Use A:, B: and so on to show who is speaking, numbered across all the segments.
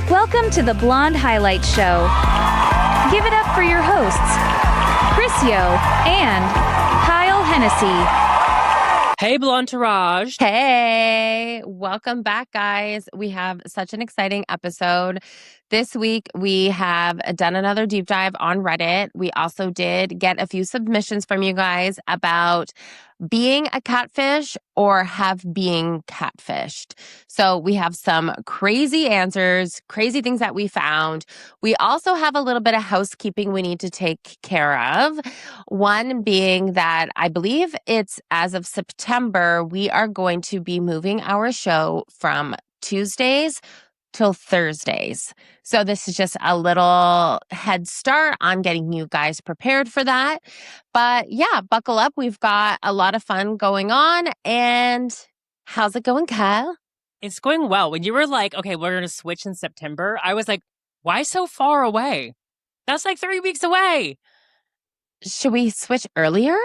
A: Welcome to the Blonde Highlight Show. Give it up for your hosts, Chrisio and Kyle Hennessy.
B: Hey, Blontourage.
C: Hey, welcome back, guys. We have such an exciting episode. This week, we have done another deep dive on Reddit. We also did get a few submissions from you guys about being a catfish or have being catfished. So we have some crazy answers, crazy things that we found. We also have a little bit of housekeeping we need to take care of. One being that I believe it's as of September, we are going to be moving our show from Tuesdays till Thursdays. So this is just a little head start on getting you guys prepared for that. But yeah, buckle up. We've got a lot of fun going on. And how's it going, Kyle?
B: It's going well. When you were like, okay, we're going to switch in September, I was like, why so far away? That's like 3 weeks away.
C: Should we switch earlier?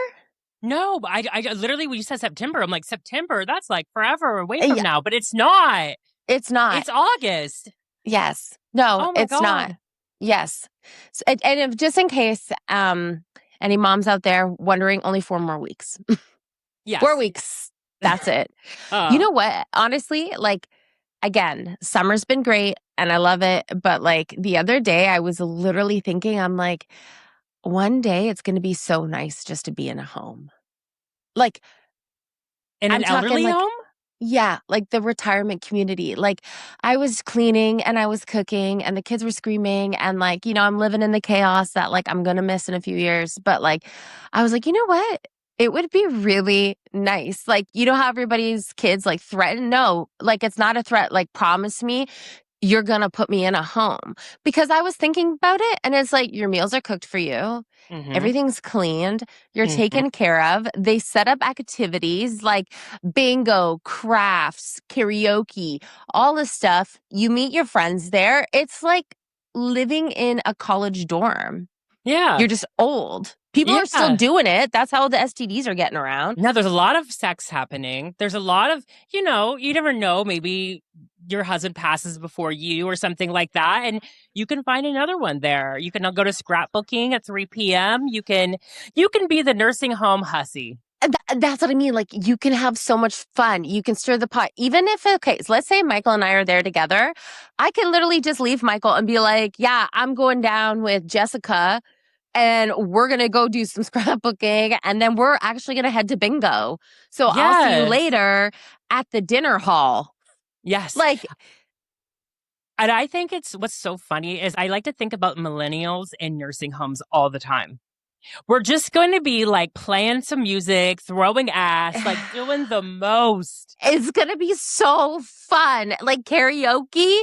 B: No, but I literally, when you said September, I'm like, September, that's like forever away from now, but it's not.
C: It's not.
B: It's August.
C: Yes. No, it's
B: God.
C: not. Yes. So, and if, just in case any moms out there wondering, only 4 more weeks.
B: Yes.
C: 4 weeks. That's it. You know what? Honestly, like, again, summer's been great and I love it. But like the other day, I was literally thinking, I'm like, one day it's going to be so nice just to be in a home. Like,
B: in an elderly home?
C: Yeah, like the retirement community. Like I was cleaning and I was cooking and the kids were screaming and like, you know, I'm living in the chaos that like I'm going to miss in a few years. But like, I was like, you know what? It would be really nice. Like, you know how everybody's kids like threaten? No, like it's not a threat. Like promise me you're going to put me in a home. Because I was thinking about it and it's like your meals are cooked for you.
B: Mm-hmm.
C: Everything's cleaned. You're taken care of. They set up activities like bingo, crafts, karaoke, all this stuff. You meet your friends there. It's like living in a college dorm.
B: Yeah.
C: You're just old. People are still doing it. That's how the STDs are getting around.
B: Now, there's a lot of sex happening. There's a lot of, you know, you never know, maybe your husband passes before you or something like that. And you can find another one there. You can go to scrapbooking at 3 p.m. You can be the nursing home hussy.
C: That's what I mean. Like, you can have so much fun. You can stir the pot. Even if, okay, so let's say Michael and I are there together. I can literally just leave Michael and be like, yeah, I'm going down with Jessica and we're going to go do some scrapbooking. And then we're actually going to head to bingo. So I'll see you later at the dinner hall.
B: Yes.
C: Like,
B: and I think what's so funny is I like to think about millennials in nursing homes all the time. We're just going to be like playing some music, throwing ass, like doing the most.
C: It's going to be so fun. Like karaoke,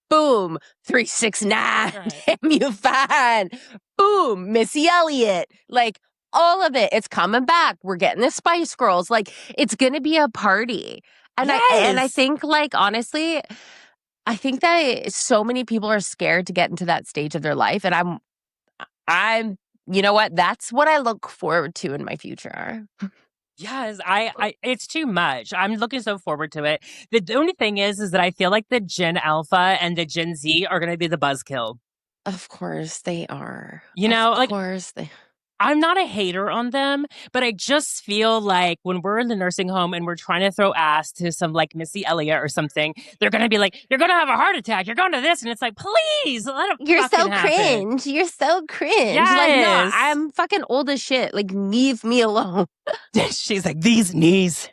C: boom, 369,
B: right.
C: You fine. Boom, Missy Elliott. Like all of it. It's coming back. We're getting the Spice Girls. Like it's going to be a party. And I think like, honestly, I think that so many people are scared to get into that stage of their life. And I'm, you know what? That's what I look forward to in my future.
B: Yes, I it's too much. I'm looking so forward to it. The only thing is that I feel like the Gen Alpha and the Gen Z are going to be the buzzkill.
C: Of course they are.
B: You know,
C: of course they.
B: I'm not a hater on them, but I just feel like when we're in the nursing home and we're trying to throw ass to some like Missy Elliott or something, they're going to be like, you're going to have a heart attack. You're going to this. And it's like, please, let it
C: You're so
B: happen.
C: cringe. You're so cringe.
B: Yes.
C: Like, no, I'm fucking old as shit. Like, leave me alone.
B: She's like, these knees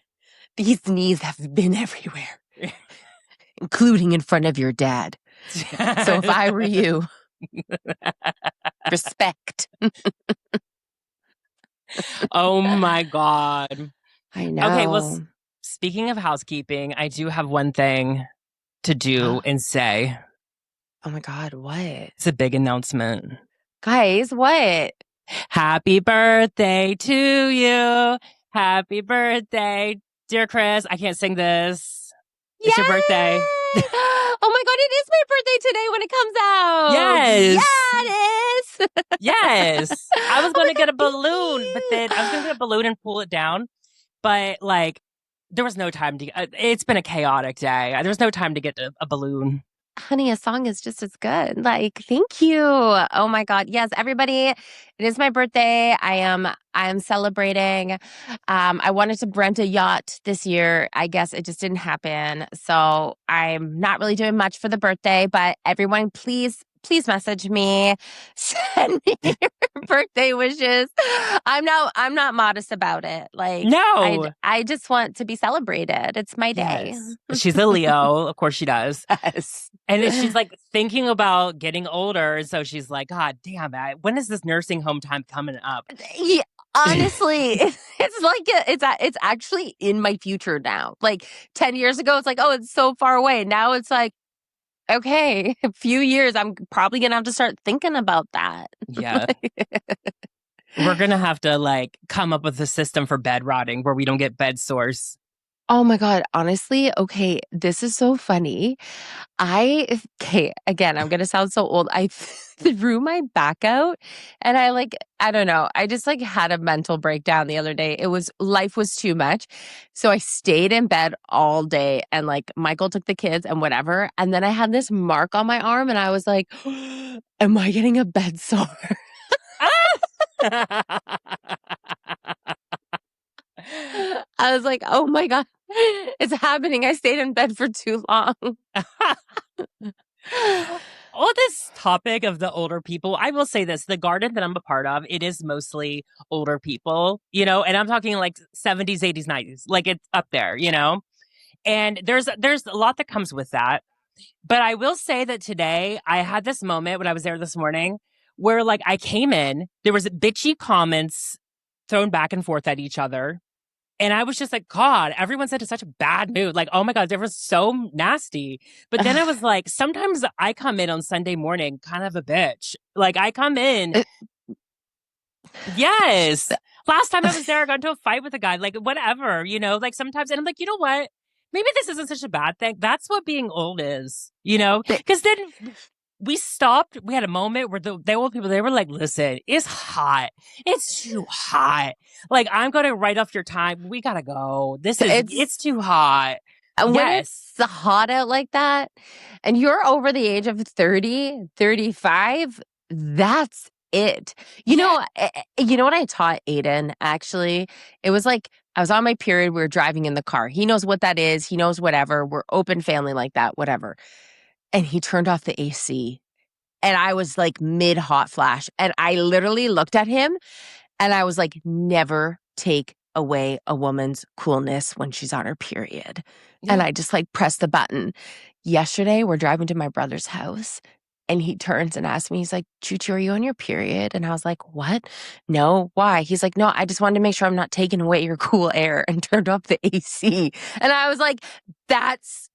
C: have been everywhere, including in front of your dad. So if I were you, respect.
B: Oh my God.
C: I know.
B: Okay, well, speaking of housekeeping, I do have one thing to do and say.
C: Oh my God, what?
B: It's a big announcement.
C: Guys, what?
B: Happy birthday to you. Happy birthday, dear Kris. I can't sing this. It's your birthday.
C: Oh my God, it is my birthday today when it comes out.
B: Yes.
C: Yeah, it is.
B: Yes. I was going to get a balloon, but then I was going to get a balloon and pull it down. But like, there was no time to, it's been a chaotic day. There was no time to get a balloon.
C: honey, a song is just as good. Like, thank you. Oh my God. Yes, everybody, it is my birthday. I am celebrating. I wanted to rent a yacht this year. I guess it just didn't happen. So I'm not really doing much for the birthday, but everyone, please message me. Send me your birthday wishes. I'm not modest about it. Like
B: No.
C: I just want to be celebrated. It's my day.
B: Yes. She's a Leo. Of course she does.
C: Yes.
B: And then she's like thinking about getting older. So she's like, God damn it. When is this nursing home time coming up?
C: Yeah, honestly, it's like it's actually in my future now. Like 10 years ago, it's like, oh, it's so far away. Now it's like, okay, a few years, I'm probably gonna have to start thinking about that.
B: Yeah. We're going to have to like come up with a system for bed rotting where we don't get bed sores.
C: Oh my God, honestly, okay, this is so funny. Okay, again, I'm gonna sound so old. I threw my back out and I don't know, I just like had a mental breakdown the other day. Life was too much. So I stayed in bed all day and like Michael took the kids and whatever. And then I had this mark on my arm and I was like, am I getting a bed sore? I was like, oh my God, it's happening. I stayed in bed for too long.
B: All this topic of the older people, I will say this, the garden that I'm a part of, it is mostly older people, you know, and I'm talking like 70s, 80s, 90s, like it's up there, you know, and there's a lot that comes with that. But I will say that today I had this moment when I was there this morning where like I came in, there was bitchy comments thrown back and forth at each other. And I was just like, God, everyone's in such a bad mood. Like, oh my God, they were so nasty. But then I was like, sometimes I come in on Sunday morning kind of a bitch. Like, I come in. Yes. Last time I was there, I got into a fight with a guy, like, whatever, you know, like sometimes. And I'm like, you know what? Maybe this isn't such a bad thing. That's what being old is, you know? Because then we stopped. We had a moment where the old people, they were like, listen, it's hot. It's too hot. Like, I'm going to write off your time. We got to go. It's too hot.
C: And
B: yes.
C: When it's hot out like that and you're over the age of 30, 35, that's it. You know what I taught Aiden, actually? It was like, I was on my period. We were driving in the car. He knows what that is. He knows whatever. We're open family like that, whatever. And he turned off the AC. And I was like mid hot flash. And I literally looked at him and I was like, never take away a woman's coolness when she's on her period. Yeah. And I just like pressed the button. Yesterday, we're driving to my brother's house and he turns and asks me, he's like, Chuchi, are you on your period? And I was like, what? No, why? He's like, no, I just wanted to make sure I'm not taking away your cool air, and turned off the AC. And I was like, that's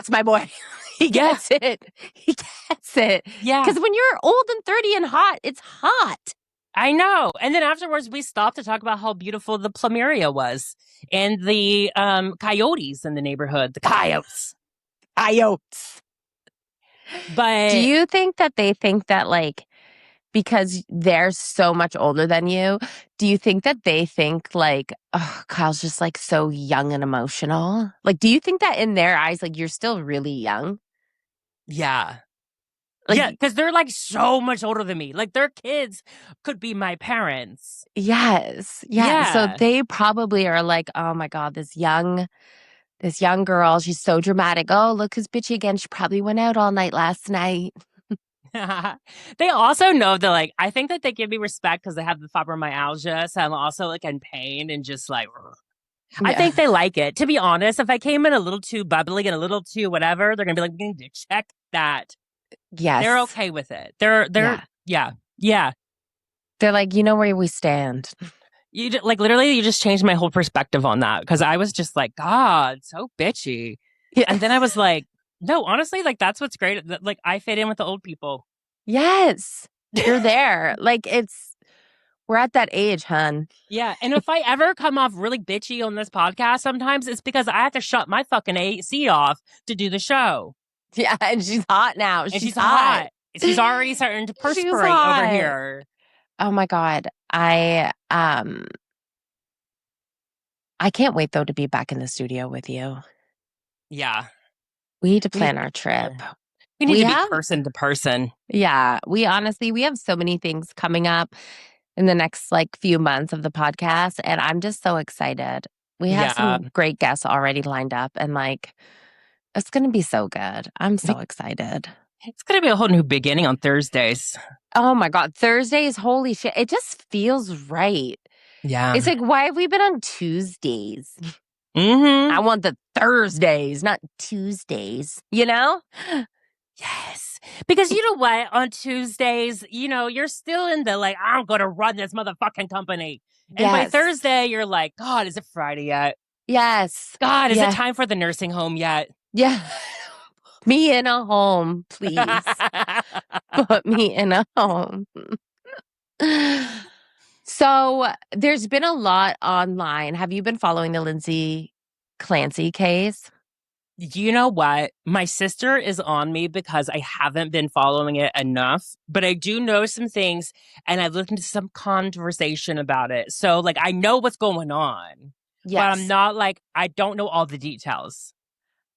C: my boy. He gets it. He gets it.
B: Yeah.
C: Because when you're old and 30 and hot, it's hot.
B: I know. And then afterwards, we stopped to talk about how beautiful the plumeria was and the coyotes in the neighborhood. The coyotes.
C: Coyotes.
B: But
C: do you think that they think that, like, because they're so much older than you, do you think that they think like, oh, Kyle's just like so young and emotional? Like, do you think that in their eyes, like, you're still really young?
B: Yeah.
C: Like,
B: yeah, because they're like so much older than me. Like their kids could be my parents.
C: Yes. Yeah. So they probably are like, oh my God, this young girl, she's so dramatic. Oh, look who's bitchy again. She probably went out all night last night.
B: They also know that, like, I think that they give me respect because they have the fibromyalgia. So I'm also like in pain and just like, I think they like it. To be honest, if I came in a little too bubbly and a little too whatever, they're going to be like, we need to check that.
C: Yes.
B: They're okay with it. They're yeah.
C: They're like, you know where we stand.
B: You just, like, literally, you just changed my whole perspective on that because I was just like, God, so bitchy. Yeah. And then I was like, no, honestly, like, that's what's great. Like, I fit in with the old people.
C: Yes. You're there. Like, we're at that age, hun.
B: Yeah. And if I ever come off really bitchy on this podcast, sometimes it's because I have to shut my fucking AC off to do the show.
C: Yeah. And she's hot now.
B: She's hot. She's already starting to perspirate over here.
C: Oh my God. I can't wait though to be back in the studio with you.
B: Yeah.
C: We need to plan our trip.
B: We need
C: We
B: to be
C: have-
B: person to person.
C: Yeah, we have so many things coming up in the next few months of the podcast, and I'm just so excited. We have some great guests already lined up, and it's going to be so good. I'm so excited.
B: It's going to be a whole new beginning on Thursdays.
C: Oh my God, Thursdays, holy shit. It just feels right.
B: Yeah.
C: It's why have we been on Tuesdays?
B: Mm-hmm.
C: I want the Thursdays, not Tuesdays, you know?
B: Yes. Because you know what? On Tuesdays, you're still in the I'm going to run this motherfucking company. And by Thursday, you're like, God, is it Friday yet?
C: Yes.
B: God, is it time for the nursing home yet?
C: Yeah. Me in a home, please. Put me in a home. So there's been a lot online. Have you been following the Lindsay Clancy case?
B: You know what? My sister is on me because I haven't been following it enough, but I do know some things and I've listened to some conversation about it. So I know what's going on, but I'm not I don't know all the details.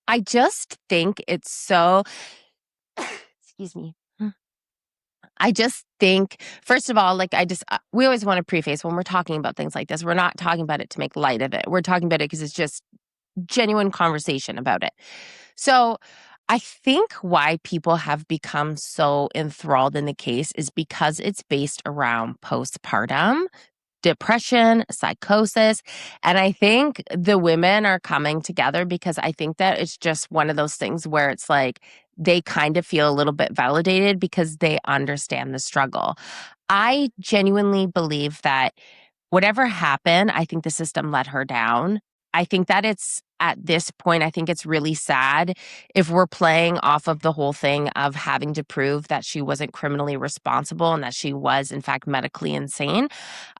C: I just think it's so, excuse me. I just think, first of all, we always want to preface when we're talking about things like this, we're not talking about it to make light of it. We're talking about it because it's just genuine conversation about it. So I think why people have become so enthralled in the case is because it's based around postpartum depression, psychosis. And I think the women are coming together because I think that it's just one of those things where it's they kind of feel a little bit validated because they understand the struggle. I genuinely believe that whatever happened, I think the system let her down. I think that it's at this point, I think it's really sad if we're playing off of the whole thing of having to prove that she wasn't criminally responsible and that she was, in fact, medically insane.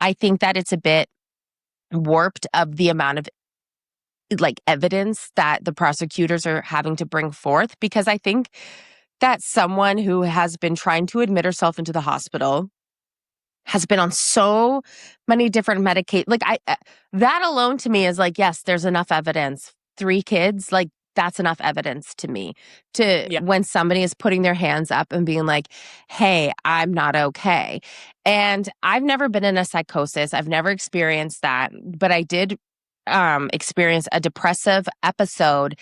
C: I think that it's a bit warped of the amount of evidence that the prosecutors are having to bring forth, because I think that someone who has been trying to admit herself into the hospital has been on so many different medications. That alone to me is yes, there's enough evidence. 3 kids, that's enough evidence to me when somebody is putting their hands up and being hey, I'm not okay. And I've never been in a psychosis. I've never experienced that, but I did experience a depressive episode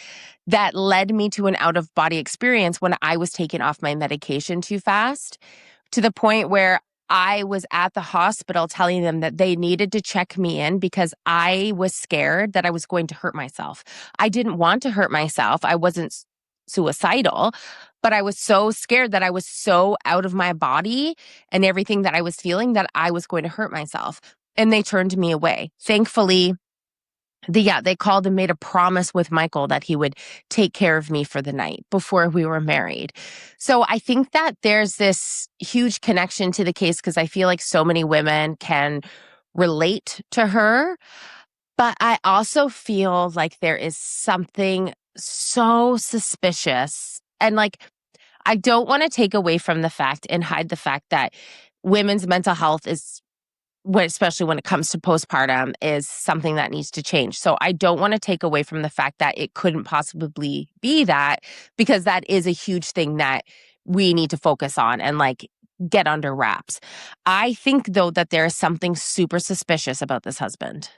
C: that led me to an out-of-body experience when I was taken off my medication too fast, to the point where I was at the hospital telling them that they needed to check me in because I was scared that I was going to hurt myself. I didn't want to hurt myself. I wasn't suicidal, but I was so scared that I was so out of my body and everything that I was feeling that I was going to hurt myself. And they turned me away. Thankfully, they called and made a promise with Michael that he would take care of me for the night before we were married. So I think that there's this huge connection to the case because I feel like so many women can relate to her. But I also feel like there is something so suspicious. And I don't want to take away from the fact and hide the fact that women's mental health is, especially when it comes to postpartum, is something that needs to change. So I don't want to take away from the fact that it couldn't possibly be that, because that is a huge thing that we need to focus on and get under wraps. I think though that there is something super suspicious about this husband.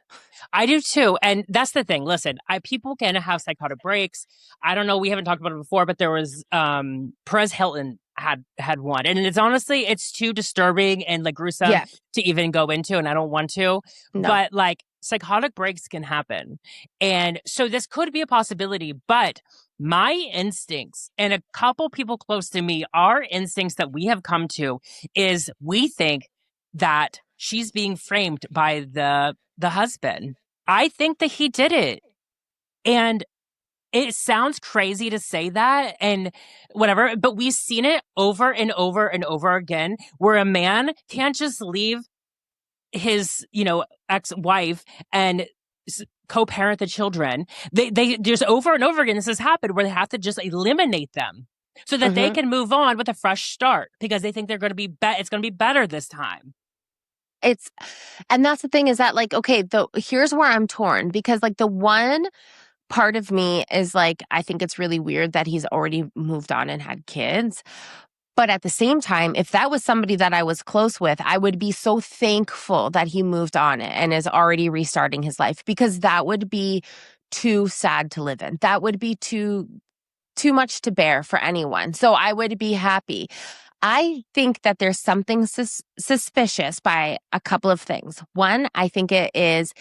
B: I do too. And that's the thing. Listen, people can have psychotic breaks. I don't know. We haven't talked about it before, but there was Perez Hilton had one. And it's too disturbing and gruesome to even go into. And I don't want to. No. But psychotic breaks can happen. And so this could be a possibility. But my instincts and a couple people close to me, our instincts that we have come to is we think that she's being framed by the husband. I think that he did it. And it sounds crazy to say that and whatever, but we've seen it over and over and over again where a man can't just leave his, ex-wife and co-parent the children. They just over and over again, this has happened where they have to just eliminate them so that they can move on with a fresh start because they think they're going to be it's going to be better this time.
C: And that's the thing is that okay, here's where I'm torn, because the one part of me is like, I think it's really weird that he's already moved on and had kids. But at the same time, if that was somebody that I was close with, I would be so thankful that he moved on and is already restarting his life, because that would be too sad to live in. That would be too much to bear for anyone. So I would be happy. I think that there's something suspicious by a couple of things. One, I think it is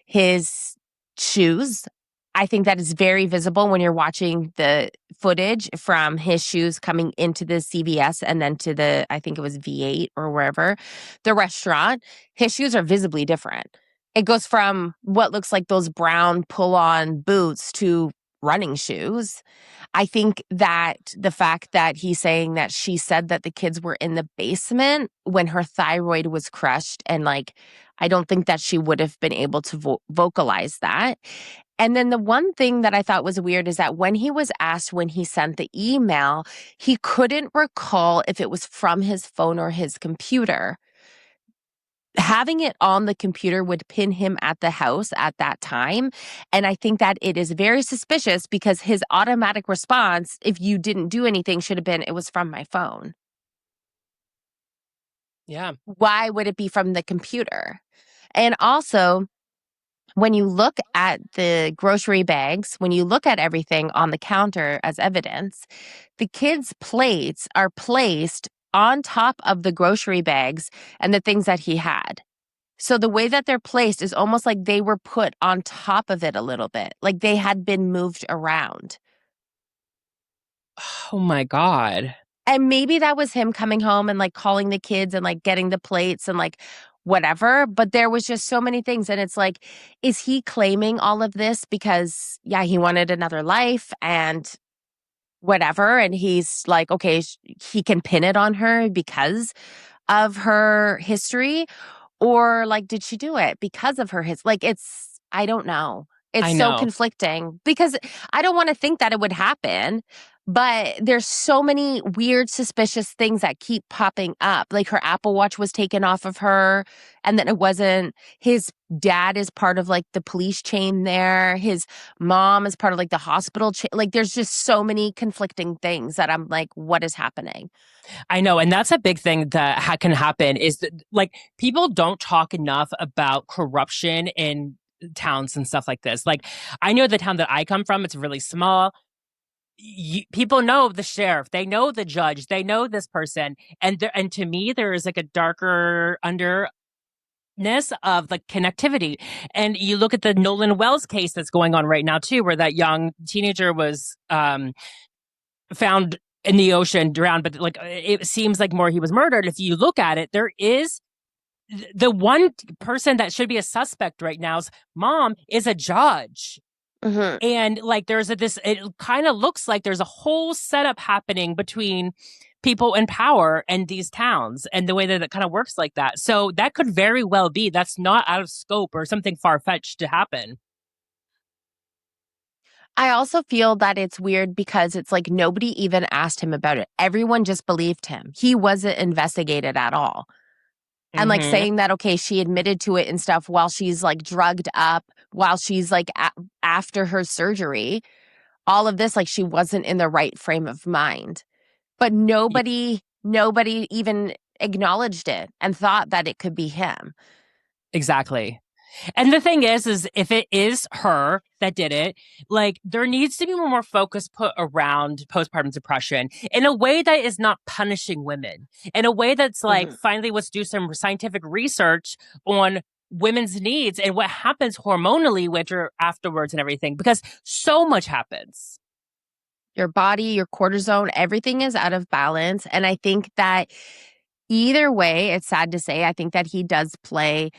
C: his shoes. I think that is very visible when you're watching the footage from his shoes coming into the CVS and then to the, I think it was V8 or wherever, the restaurant. His shoes are visibly different. It goes from what looks like those brown pull-on boots to running shoes. I think that the fact that he's saying that she said that the kids were in the basement when her thyroid was crushed, and like, I don't think that she would have been able to vocalize that. And then the one thing that I thought was weird is that when he was asked when he sent the email, he couldn't recall if it was from his phone or his computer. Having it on the computer would pin him at the house at that time. And I think that it is very suspicious because his automatic response, if you didn't do anything, should have been, it was from my phone.
B: Yeah.
C: Why would it be from the computer? And also, when you look at the grocery bags, when you look at everything on the counter as evidence, the kids' plates are placed on top of the grocery bags and the things that he had. So the way that they're placed is almost like they were put on top of it a little bit, like they had been moved around.
B: Oh my God.
C: And maybe that was him coming home and like calling the kids and like getting the plates and like whatever. But there was just so many things. And it's like, is he claiming all of this because, yeah, he wanted another life and whatever? And he's like, okay, he can pin it on her because of her history? Or like, did she do it because of her like, it's, I don't know. It's so conflicting because I don't want to think that it would happen, but there's so many weird, suspicious things that keep popping up. Like her Apple Watch was taken off of her and then it wasn't. His dad is part of like the police chain there. His mom is part of like the hospital chain. Like there's just so many conflicting things that I'm like, what is happening?
B: I know. And that's a big thing that can happen is that, like, people don't talk enough about corruption in towns and stuff like this. Like, I know the town that I come from, it's really small. People know the sheriff, they know the judge, they know this person. And to me, there is like a darker underness of like connectivity. And you look at the Nolan Wells case that's going on right now too, where that young teenager was found in the ocean, drowned, but like it seems like more he was murdered. If you look at it, there is the one person that should be a suspect right now's mom is a judge.
C: Mm-hmm.
B: And like there's it kind of looks like there's a whole setup happening between people in power and these towns and the way that it kind of works like that. So that could very well be, that's not out of scope or something far-fetched to happen.
C: I also feel that it's weird because it's like nobody even asked him about it. Everyone just believed him. He wasn't investigated at all. And like saying that, okay, she admitted to it and stuff while she's like drugged up, while she's like after her surgery, all of this, like she wasn't in the right frame of mind. But nobody even acknowledged it and thought that it could be him.
B: Exactly. And the thing is if it is her that did it, like there needs to be more focus put around postpartum depression in a way that is not punishing women, in a way that's like, finally, let's do some scientific research on women's needs and what happens hormonally with her afterwards and everything, because so much happens.
C: Your body, your cortisone, everything is out of balance. And I think that either way, it's sad to say, I think that he does play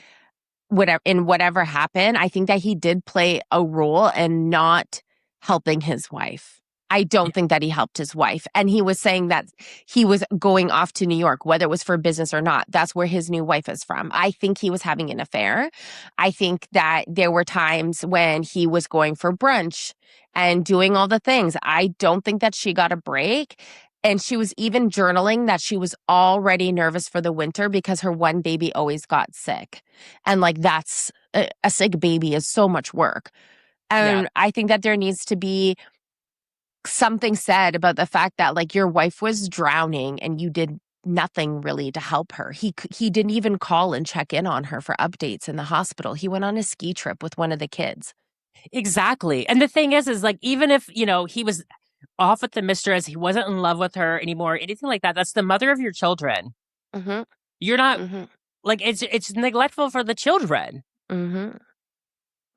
C: whatever happened. I think that he did play a role in not helping his wife. I don't think that he helped his wife. And he was saying that he was going off to New York, whether it was for business or not. That's where his new wife is from. I think he was having an affair. I think that there were times when he was going for brunch and doing all the things. I don't think that she got a break. And she was even journaling that she was already nervous for the winter because her one baby always got sick. And like, that's a sick baby is so much work. And I think that there needs to be something said about the fact that like your wife was drowning and you did nothing really to help her. He didn't even call and check in on her for updates in the hospital. He went on a ski trip with one of the kids.
B: Exactly. And the thing is like, even if, he was off with the mistress, he wasn't in love with her anymore, anything like that, that's the mother of your children.
C: Mm-hmm.
B: You're not,
C: Mm-hmm.
B: like, it's neglectful for the children.
C: Mm-hmm.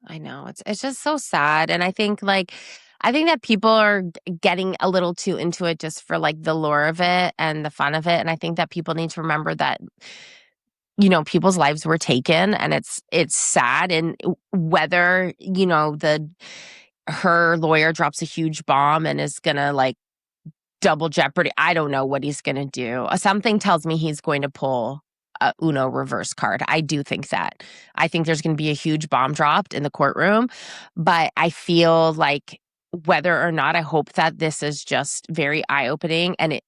C: I know. It's just so sad. And I think that people are getting a little too into it just for like the lure of it and the fun of it. And I think that people need to remember that, people's lives were taken, and it's sad. And whether, her lawyer drops a huge bomb and is gonna like double jeopardy, I don't know what he's gonna do. Something tells me he's going to pull a Uno reverse card. I do think that. I think there's going to be a huge bomb dropped in the courtroom, but I feel like whether or not, I hope that this is just very eye-opening, and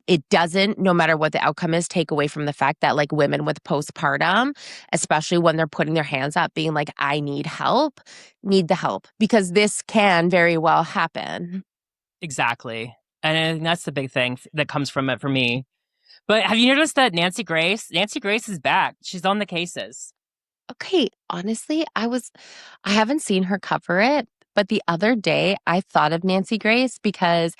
C: it doesn't, no matter what the outcome is, take away from the fact that like women with postpartum, especially when they're putting their hands up being like, I need help, need the help, because this can very well happen.
B: Exactly. And I think that's the big thing that comes from it for me. But have you noticed that Nancy Grace is back? She's on the cases.
C: Okay, honestly, I haven't seen her cover it, but the other day I thought of Nancy Grace because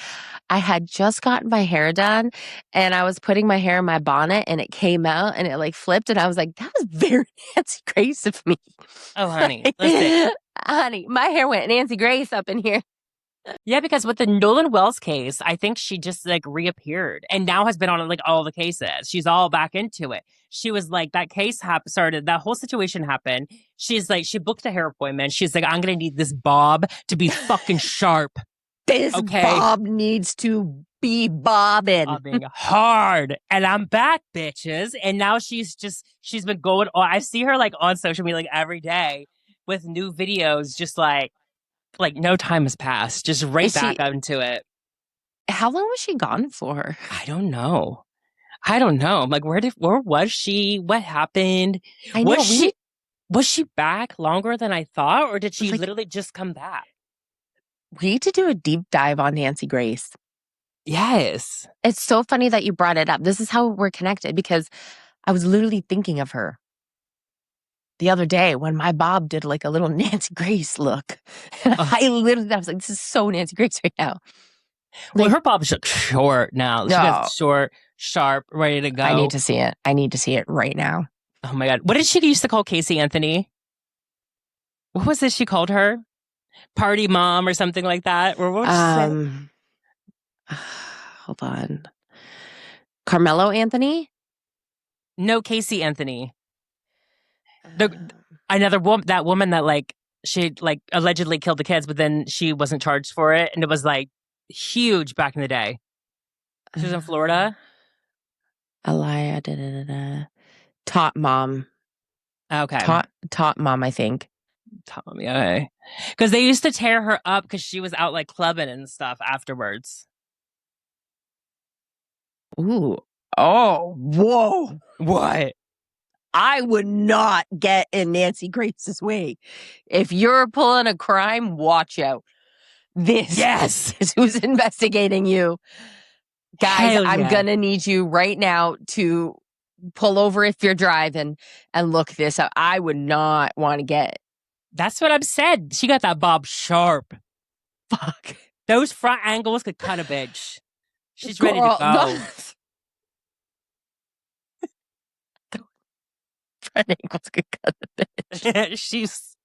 C: I had just gotten my hair done and I was putting my hair in my bonnet and it came out and it like flipped, and I was like, that was very Nancy Grace of me.
B: Oh, honey, listen.
C: Honey, my hair went Nancy Grace up in here.
B: Yeah, because with the Nolan Wells case, I think she just like reappeared and now has been on like all the cases. She's all back into it. She was like, that case started, that whole situation happened. She's like, she booked a hair appointment. She's like, I'm going to need this bob to be fucking sharp.
C: This bob needs to be bobbing.
B: Bobbing hard. And I'm back, bitches. And now she's been going on. I see her like on social media like every day with new videos, just like no time has passed, just right back into it.
C: How long was she gone for?
B: I don't know. I'm like, where was she? What happened?
C: I know.
B: Was she back longer than I thought, or did she literally just come back?
C: We need to do a deep dive on Nancy Grace.
B: Yes.
C: It's so funny that you brought it up. This is how we're connected, because I was literally thinking of her the other day when my bob did like a little Nancy Grace look. And I was like, this is so Nancy Grace right now.
B: Well, her bob's short now. She got short, sharp, ready to go.
C: I need to see it right now.
B: Oh my God. What did she used to call Casey Anthony? What was this she called her? Party mom or something like that? Or what was she
C: hold on. Carmelo Anthony?
B: No, Casey Anthony. Another woman, that woman that like she like allegedly killed the kids, but then she wasn't charged for it, and it was like huge back in the day. She was in Florida.
C: Aliyah, Tot Mom.
B: Okay,
C: Tot Mom, I think.
B: Tot Mom, yeah. Because they used to tear her up because she was out like clubbing and stuff afterwards.
C: Ooh. Oh, whoa.
B: What?
C: I would not get in Nancy Grace's way. If you're pulling a crime, watch out. This is who's investigating you. Guys, I'm going to need you right now to pull over if you're driving and look this up. I would not want to get.
B: That's what I've said. She got that bob sharp.
C: Fuck.
B: Those front angles could cut a bitch. She's ready to go.
C: Front angles could cut a bitch.
B: She's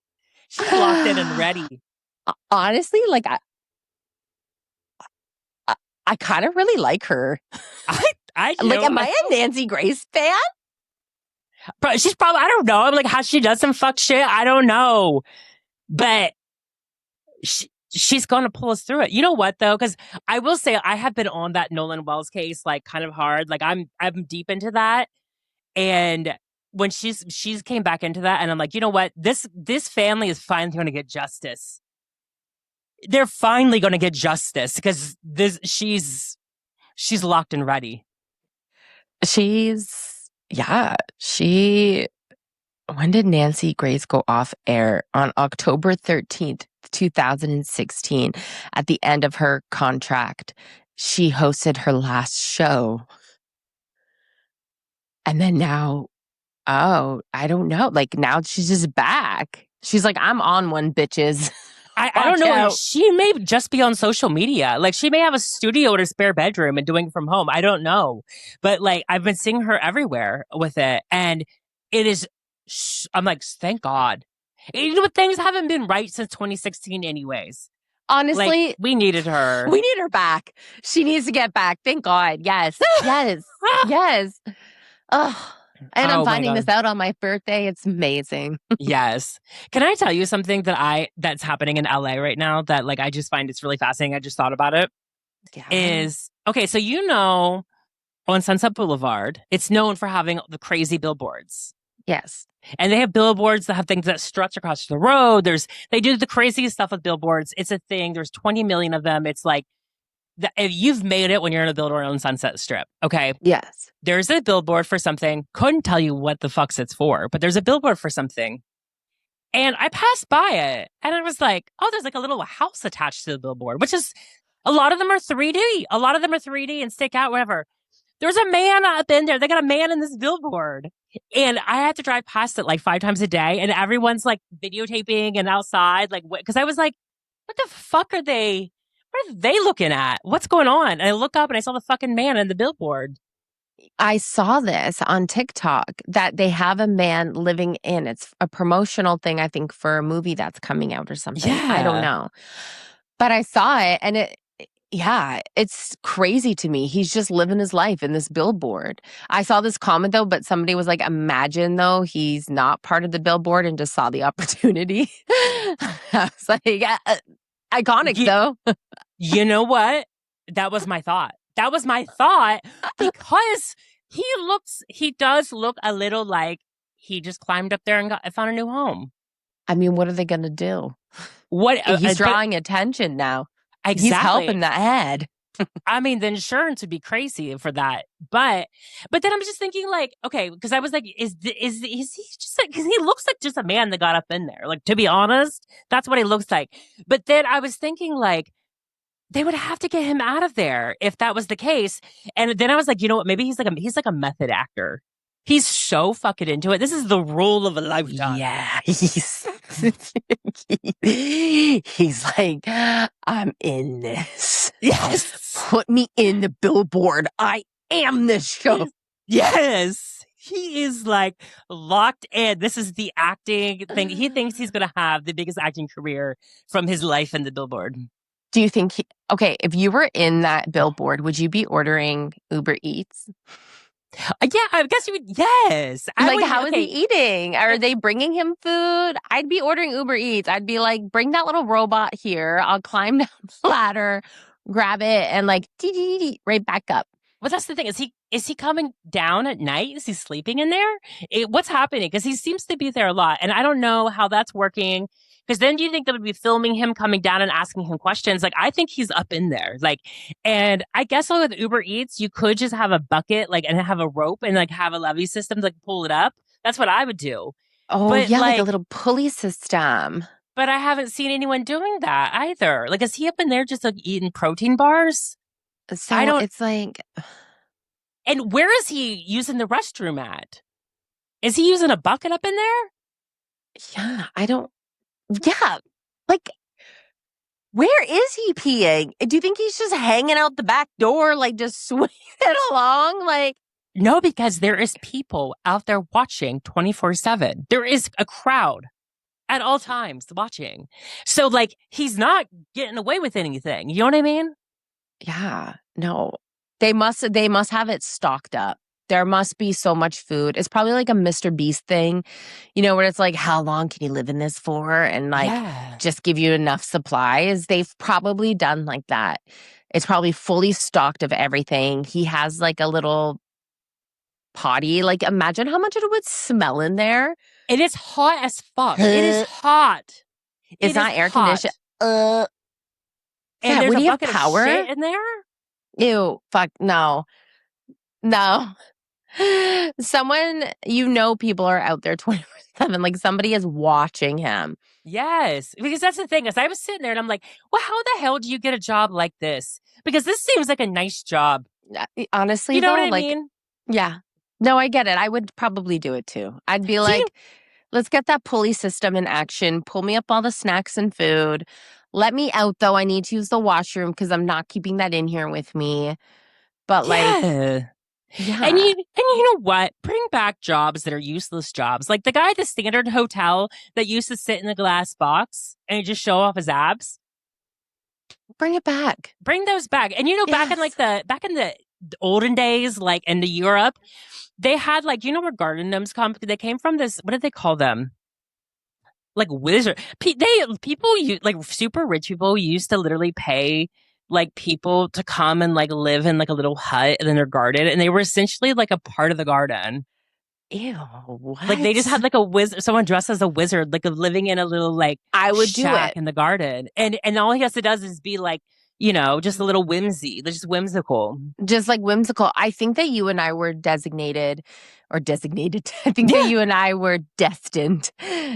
B: locked in and ready.
C: Honestly, like I kind of really like her.
B: I do.
C: Like, am I a Nancy Grace fan?
B: She's probably, I don't know. I'm like, how she does some fuck shit, I don't know. But she's going to pull us through it. You know what, though? Because I will say I have been on that Nolan Wells case, like, kind of hard. Like, I'm deep into that. And when she's came back into that, and I'm like, you know what? This family is finally going to get justice. They're finally going to get justice because she's locked and ready.
C: She When did Nancy Grace go off air? On October 13th, 2016, at the end of her contract, she hosted her last show. And then now, I don't know. Like now she's just back. She's like, I'm on one, bitches.
B: I don't know. She may just be on social media. Like she may have a studio in her spare bedroom and doing it from home. I don't know. But like I've been seeing her everywhere with it. And it is, I'm like, thank God. You know, things haven't been right since 2016 anyways.
C: Honestly,
B: like, we needed her.
C: We need her back. She needs to get back. Thank God. Yes. Yes. Yes. Oh. And I'm finding this out on my birthday. It's amazing.
B: Yes. Can I tell you something that's happening in LA right now that like I just find it's really fascinating? I just thought about it. Yeah. Okay, so you know on Sunset Boulevard, it's known for having the crazy billboards.
C: Yes.
B: And they have billboards that have things that stretch across the road. They do the craziest stuff with billboards. It's a thing. There's 20 million of them. It's like if you've made it when you're in a billboard on Sunset Strip, okay?
C: Yes.
B: There's a billboard for something. Couldn't tell you what the fuck's it's for, but there's a billboard for something. And I passed by it and I was like, oh, there's like a little house attached to the billboard, which is a lot of them are 3D. A lot of them are 3D and stick out, whatever. There's a man up in there. They got a man in this billboard. And I had to drive past it like 5 times a day. And everyone's like videotaping and outside, like, because I was like, what the fuck are they? What are they looking at? What's going on? And I look up and I saw the fucking man in the billboard.
C: I saw this on TikTok that they have a man living in. It's a promotional thing, I think, for a movie that's coming out or something. Yeah. I don't know. But I saw it and it's crazy to me. He's just living his life in this billboard. I saw this comment though, but somebody was like, imagine though he's not part of the billboard and just saw the opportunity. I was like, iconic though.
B: You know what? That was my thought. That was my thought because he does look a little like he just climbed up there and found a new home.
C: I mean, what are they going to do? He's drawing attention now.
B: Exactly.
C: He's helping the ad.
B: I mean, the insurance would be crazy for that. But then I'm just thinking like, okay, because I was like, is he just like, because he looks like just a man that got up in there. Like, to be honest, that's what he looks like. But then I was thinking like, they would have to get him out of there if that was the case. And then I was like, you know what? Maybe he's like a method actor. He's so fucking into it. This is the role of a lifetime.
C: Yeah. He's like, I'm in this.
B: Yes.
C: Put me in the billboard. I am this show.
B: Yes. He is like locked in. This is the acting thing. He thinks he's going to have the biggest acting career from his life in the billboard.
C: Do you think if you were in that billboard, would you be ordering Uber Eats?
B: Yeah, I guess you would. Yes.
C: How is he eating? Are they bringing him food? I'd be ordering Uber Eats. I'd be like, bring that little robot here. I'll climb down the ladder, grab it, and like, right back up.
B: Well, that's the thing. Is he coming down at night? Is he sleeping in there? What's happening? Because he seems to be there a lot. And I don't know how that's working. Because then do you think they would be filming him coming down and asking him questions? Like, I think he's up in there. Like, and I guess with Uber Eats, you could just have a bucket, like, and have a rope and like have a levee system to like pull it up. That's what I would do.
C: Oh, but, yeah, like a little pulley system.
B: But I haven't seen anyone doing that either. Like, is he up in there just like eating protein bars?
C: So it's like.
B: And where is he using the restroom at? Is he using a bucket up in there?
C: Yeah, I don't. Yeah. Like, where is he peeing? Do you think he's just hanging out the back door, like just swinging it along? Like,
B: no, because there is people out there watching 24/7. There is a crowd at all times watching. So like, he's not getting away with anything. You know what I mean?
C: Yeah. No, they must have it stocked up. There must be so much food. It's probably like a Mr. Beast thing, you know, where it's like, how long can you live in this for? And like, just give you enough supplies. They've probably done like that. It's probably fully stocked of everything. He has like a little potty. Like, imagine how much it would smell in there.
B: It is hot as fuck. It is hot.
C: It's not air conditioned.
B: And there's a bucket of shit in there?
C: Ew. Fuck. No. Someone, people are out there 24. 24/7. Like somebody is watching him.
B: Yes, because that's the thing. Is I was sitting there and I'm like, well, how the hell do you get a job like this? Because this seems like a nice job.
C: Honestly,
B: You know
C: though,
B: what I
C: like,
B: mean?
C: yeah. No, I get it. I would probably do it too. I'd be
B: Do
C: like,
B: you-
C: let's get that pulley system in action. Pull me up all the snacks and food. Let me out, though. I need to use the washroom because I'm not keeping that in here with me. But like,
B: yeah. And
C: yeah.
B: you know what? Bring back jobs that are useless jobs. Like the guy at the Standard Hotel that used to sit in the glass box and just show off his abs.
C: Bring it back.
B: Bring those back. And you know, back in the olden days, like in the Europe, they had like, you know where garden gnomes come? They came from this, what did they call them? Like wizard. People like super rich people used to literally pay like people to come and like live in like a little hut in their garden, and they were essentially like a part of the garden.
C: Ew, what?
B: Like they just had like a wizard, someone dressed as a wizard, like living in a little like
C: I would do
B: shack
C: it.
B: in the garden, and all he has to does is be like, you know, just a little whimsy, just whimsical.
C: Just like whimsical. I think that you and I were designated. I think that you and I were destined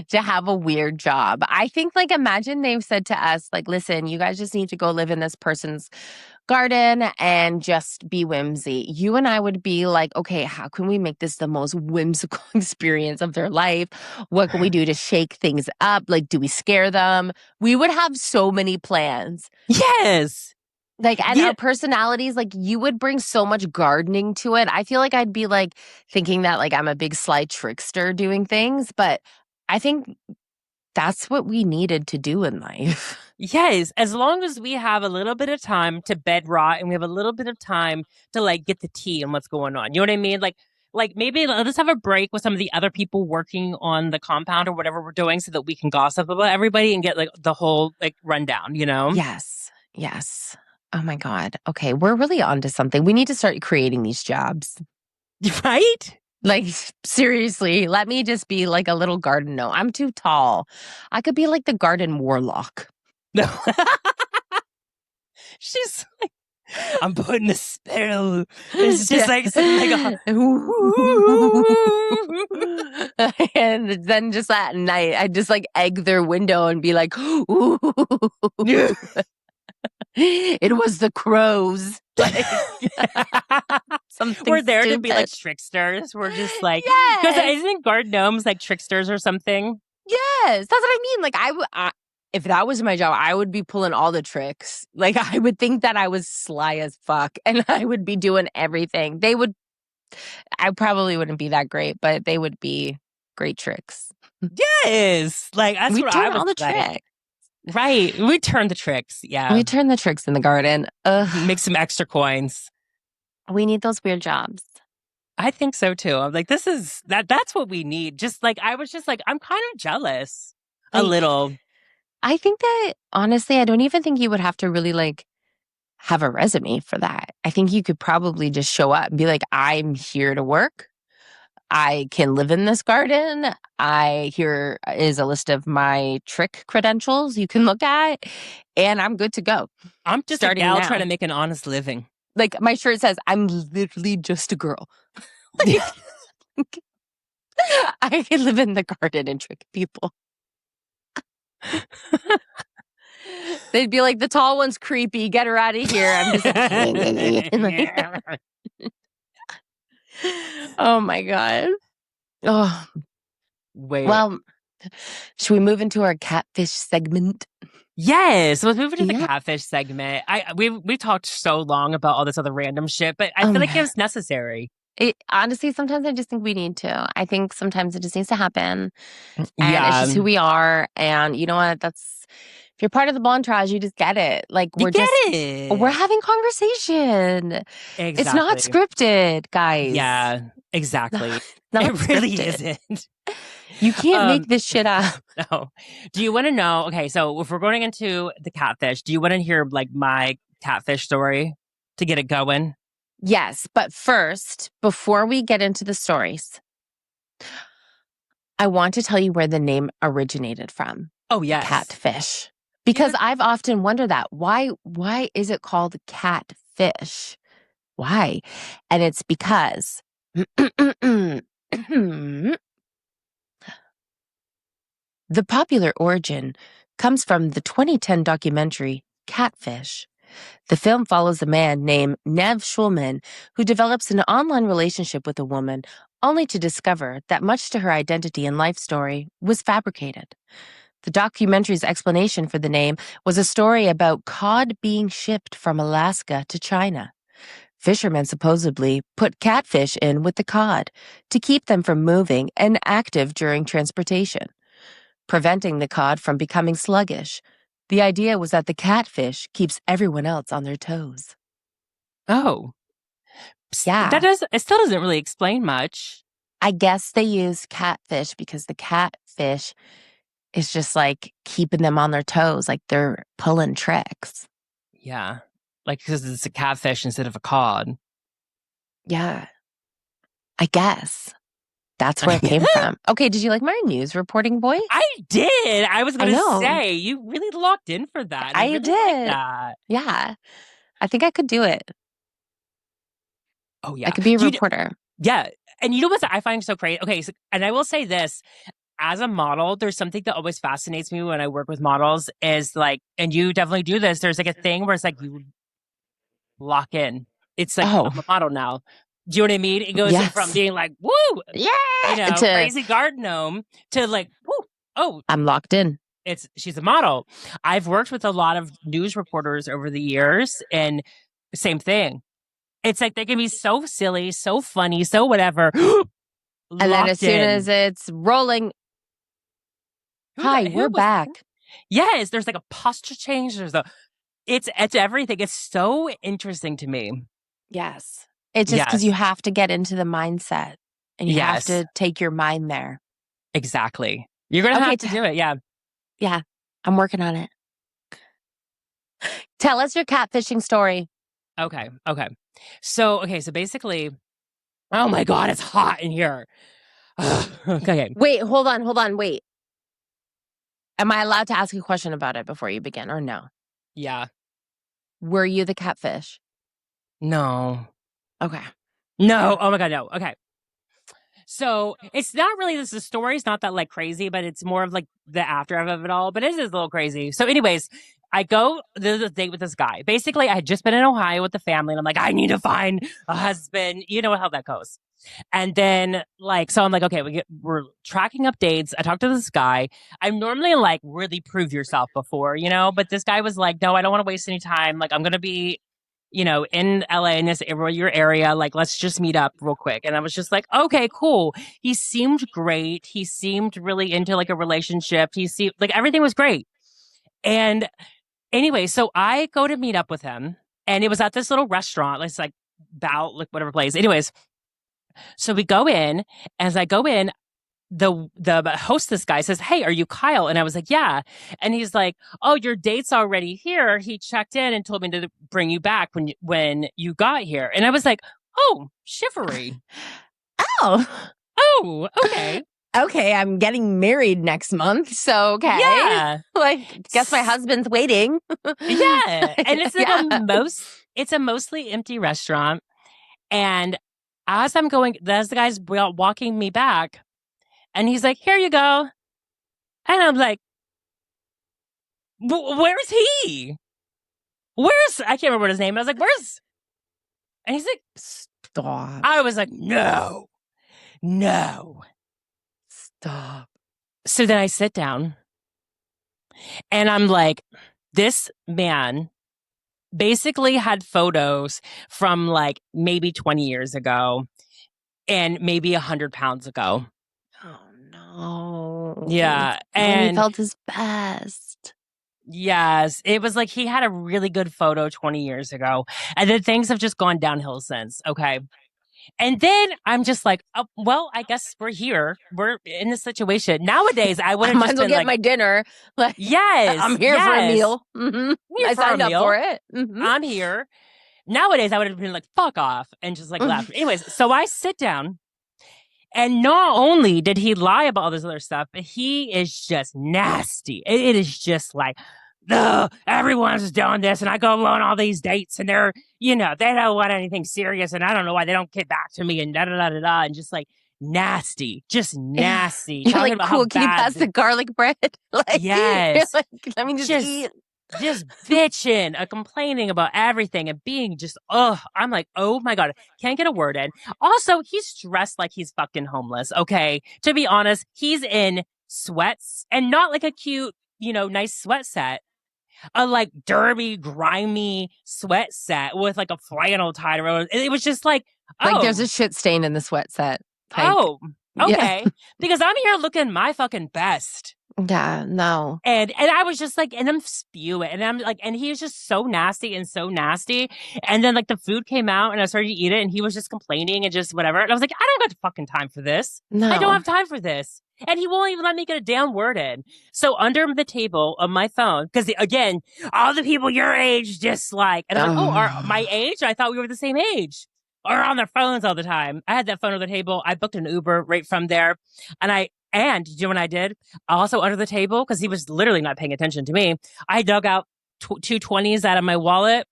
C: to have a weird job. I think, like, imagine they've said to us, like, listen, you guys just need to go live in this person's garden and just be whimsy. You and I would be like, okay, how can we make this the most whimsical experience of their life? What can we do to shake things up? Like, do we scare them? We would have so many plans.
B: Yes.
C: Like, and our personalities, like, you would bring so much gardening to it. I feel like I'd be, like, thinking that, like, I'm a big sly trickster doing things. But I think that's what we needed to do in life.
B: Yes, as long as we have a little bit of time to bed rot and we have a little bit of time to like get the tea and what's going on. You know what I mean? Like maybe let's have a break with some of the other people working on the compound or whatever we're doing so that we can gossip about everybody and get like the whole like rundown, you know?
C: Yes. Yes. Oh my God. Okay. We're really onto something. We need to start creating these jobs.
B: Right?
C: Like, seriously, let me just be like a little garden gnome. I'm too tall. I could be like the garden warlock.
B: No. She's like, I'm putting a spell. It's just like something like
C: and then just at night, I just like egg their window and be like, ooh. It was the crows. Like,
B: we're there
C: stupid.
B: to be like tricksters. We're just like,
C: yes.
B: Because I think garden gnomes like tricksters or something.
C: Yes, that's what I mean. Like if that was my job, I would be pulling all the tricks. Like I would think that I was sly as fuck and I would be doing everything. I probably wouldn't be that great, but they would be great tricks.
B: Yes. Like that's
C: we
B: what
C: turn
B: I was
C: all the
B: like.
C: tricks.
B: Right. We turn the tricks. Yeah.
C: We turn the tricks in the garden.
B: Make some extra coins.
C: We need those weird jobs.
B: I think so too. I'm like, that's what we need. Just like, I was just like, I'm kind of jealous a little.
C: I think that honestly, I don't even think you would have to really like have a resume for that. I think you could probably just show up and be like, I'm here to work. I can live in this garden. Here is a list of my trick credentials you can look at, and I'm good to go.
B: I'm just a gal trying to make an honest living.
C: Like my shirt says, I'm literally just a girl. Like, I can live in the garden and trick people. They'd be like, the tall one's creepy. Get her out of here. I'm just like, oh my God. Oh,
B: wait.
C: Well, should we move into our catfish segment?
B: Yes, let's move into the catfish segment. We talked so long about all this other random shit, but I feel like it was necessary.
C: Honestly, sometimes I just think we need to. I think sometimes it just needs to happen. And
B: yeah.
C: it's just who we are. And you know what? If you're part of the Bontrage, you just get it. Like we're having conversation.
B: Exactly.
C: It's not scripted, guys.
B: Yeah, exactly.
C: It
B: really isn't.
C: You can't make this shit up.
B: No. Do you want to know? Okay, so if we're going into the catfish, do you want to hear like my catfish story to get it going?
C: Yes, but first, before we get into the stories, I want to tell you where the name originated from.
B: Oh, yes.
C: Catfish. Because I've often wondered that. Why is it called catfish? Why? And it's because The popular origin comes from the 2010 documentary Catfish. The film follows a man named Nev Schulman who develops an online relationship with a woman only to discover that much to her identity and life story was fabricated. The documentary's explanation for the name was a story about cod being shipped from Alaska to China. Fishermen supposedly put catfish in with the cod to keep them from moving and active during transportation, preventing the cod from becoming sluggish. The idea was that the catfish keeps everyone else on their toes.
B: Oh.
C: Yeah.
B: It still doesn't really explain much.
C: I guess they use catfish because the catfish is just like keeping them on their toes, like they're pulling tricks.
B: Yeah. Like, because it's a catfish instead of a cod.
C: Yeah. I guess. That's where it came from. Okay, did you like my news reporting voice?
B: I did. I was going to
C: know.
B: say, you really locked in for that.
C: I
B: really
C: did.
B: liked that.
C: Yeah. I think I could do it.
B: Oh, yeah.
C: I could be a reporter.
B: Yeah. And you know what I find so crazy? Okay, so, and I will say this. As a model, there's something that always fascinates me when I work with models is like, and you definitely do this, there's like a thing where it's like you lock in. It's like, I'm a model now. Do you know what I mean? It goes from being like, woo,
C: yeah,
B: you know,
C: to
B: crazy garden gnome to like, woo, oh,
C: I'm locked in.
B: She's a model. I've worked with a lot of news reporters over the years, and same thing. It's like they can be so silly, so funny, so whatever.
C: And then as soon as it's rolling, hi, we're back.
B: Yes, there's like a posture change. It's everything. It's so interesting to me.
C: Yes. It's just because you have to get into the mindset and you have to take your mind there.
B: Exactly. You're going to have to do it. Yeah.
C: Yeah. I'm working on it. Tell us your catfishing story.
B: Okay. So basically, oh my God, it's hot in here. Okay.
C: Wait, hold on. Wait. Am I allowed to ask a question about it before you begin or no?
B: Yeah.
C: Were you the catfish?
B: No.
C: Okay.
B: No. Oh my God, no. Okay. So it's not really the story's not that like crazy, but it's more of like the aftermath of it all. But it is a little crazy. So, anyways, I go there's a date with this guy. Basically, I had just been in Ohio with the family, and I'm like, I need to find a husband. You know how that goes. And then so I'm like, okay, we're tracking up dates. I talked to this guy. I'm normally like really prove yourself before, but this guy was like, no, I don't want to waste any time. Like I'm going to be, in LA in this your area. Like, let's just meet up real quick. And I was just like, okay, cool. He seemed great. He seemed really into like a relationship. He seemed like everything was great. And anyway, so I go to meet up with him and it was at this little restaurant. It's like whatever place. Anyways. So we go in. As I go in, the hostess guy says, "Hey, are you Kyle?" And I was like, "Yeah." And he's like, "Oh, your date's already here. He checked in and told me to bring you back when you got here." And I was like, "Oh, chivalry." Oh, okay.
C: Okay, I'm getting married next month, so okay.
B: Yeah.
C: Guess my husband's waiting.
B: Yeah. And it's like it's a mostly empty restaurant. And as the guy's walking me back, and he's like, "Here you go." And I'm like, where's he? I can't remember his name. I was like, where's? And he's like,
C: stop.
B: I was like, no.
C: Stop.
B: So then I sit down and I'm like, this man basically had photos from like maybe 20 years ago and maybe 100 pounds ago.
C: Oh, no.
B: Yeah.
C: And he felt his best.
B: Yes. It was like he had a really good photo 20 years ago. And then things have just gone downhill since. Okay. And then I'm just like, oh, well, I guess we're here. We're in this situation. Nowadays, I would have just been
C: get
B: like,
C: my dinner. Like,
B: yes.
C: I'm here for a meal. Mm-hmm. I signed up for it.
B: Mm-hmm. I'm here. Nowadays, I would have been like, fuck off. And just like left. Anyways, so I sit down. And not only did he lie about all this other stuff, but he is just nasty. It is just like, everyone's doing this, and I go on all these dates, and they're, they don't want anything serious, and I don't know why they don't get back to me, and da da da da da, and just like nasty, just nasty.
C: You're
B: Talking
C: like,
B: about
C: cool,
B: how
C: can you
B: bad
C: pass the garlic bread? Like,
B: Yes.
C: you're like, let me just eat.
B: just bitching, complaining about everything and being just, I'm like, oh my God, can't get a word in. Also, he's dressed like he's fucking homeless. Okay. To be honest, he's in sweats and not like a cute, nice sweat set. A like derby, grimy sweat set with like a flannel tied around. It was just like,
C: Like there's a shit stain in the sweat set. Like,
B: okay.
C: Yeah.
B: Because I'm here looking my fucking best.
C: Yeah, no.
B: And I was just like, and I'm spewing, and I'm like, and he was just so nasty and so nasty. And then like the food came out, and I started to eat it, and he was just complaining and just whatever. And I was like, I don't got fucking time for this.
C: No.
B: I don't have time for this. And he won't even let me get a damn word in. So under the table of my phone, because again, all the people your age just like, and I'm like, are my age? I thought we were the same age. Or on their phones all the time. I had that phone on the table. I booked an Uber right from there, and do you know what I did? Also under the table, because he was literally not paying attention to me, I dug out two 20s out of my wallet.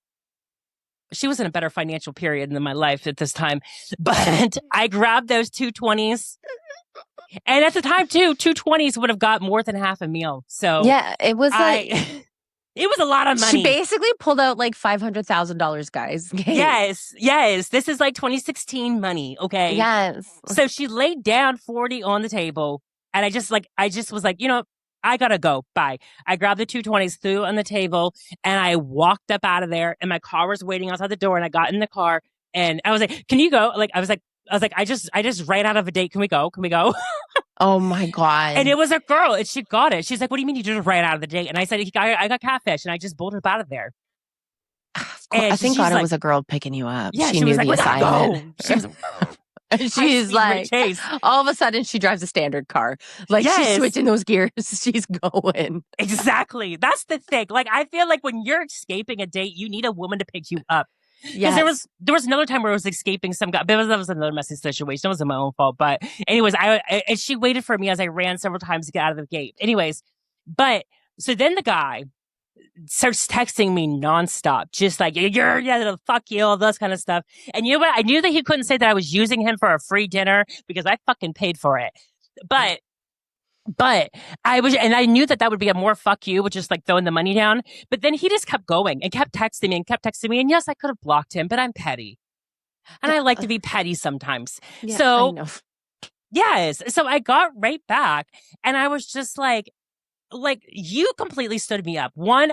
B: She was in a better financial period than my life at this time. But I grabbed those 2 20s. And at the time, too, 2 20s would have got more than half a meal. So
C: yeah, it was like...
B: It was a lot of money.
C: She basically pulled out like $500,000, guys.
B: Yes. This is like 2016 money, okay?
C: Yes.
B: So she laid down 40 on the table, and I just was like, I gotta go. Bye. I grabbed the 2 20s, threw it on the table, and I walked up out of there, and my car was waiting outside the door, and I got in the car, and I was like, can you go? Like, I was like, I just ran out of a date. Can we go?
C: Oh my God.
B: And it was a girl, and she got it. She's like, what do you mean you just ran out of the date? And I said, I got catfish, and I just bolted up out of there.
C: I think God, it was a girl picking you up.
B: Yeah,
C: she knew
B: was
C: the assignment.
B: She's
C: like, all of a sudden she drives a standard car. Like she's switching those gears. She's going.
B: Exactly. That's the thing. Like, I feel like when you're escaping a date, you need a woman to pick you up.
C: Yes.
B: Because there was another time where I was escaping some guy. That was another messy situation. It wasn't my own fault. But anyways, and she waited for me as I ran several times to get out of the gate. Anyways, but so then the guy starts texting me nonstop, just like, fuck you, all this kind of stuff. And you know what? I knew that he couldn't say that I was using him for a free dinner because I fucking paid for it. But I knew that would be a more fuck you, which is like throwing the money down. But then he just kept going and kept texting me. And yes, I could have blocked him, but I'm petty. And I like to be petty sometimes.
C: Yeah,
B: so,
C: I know.
B: Yes. So I got right back and I was just like, you completely stood me up. One,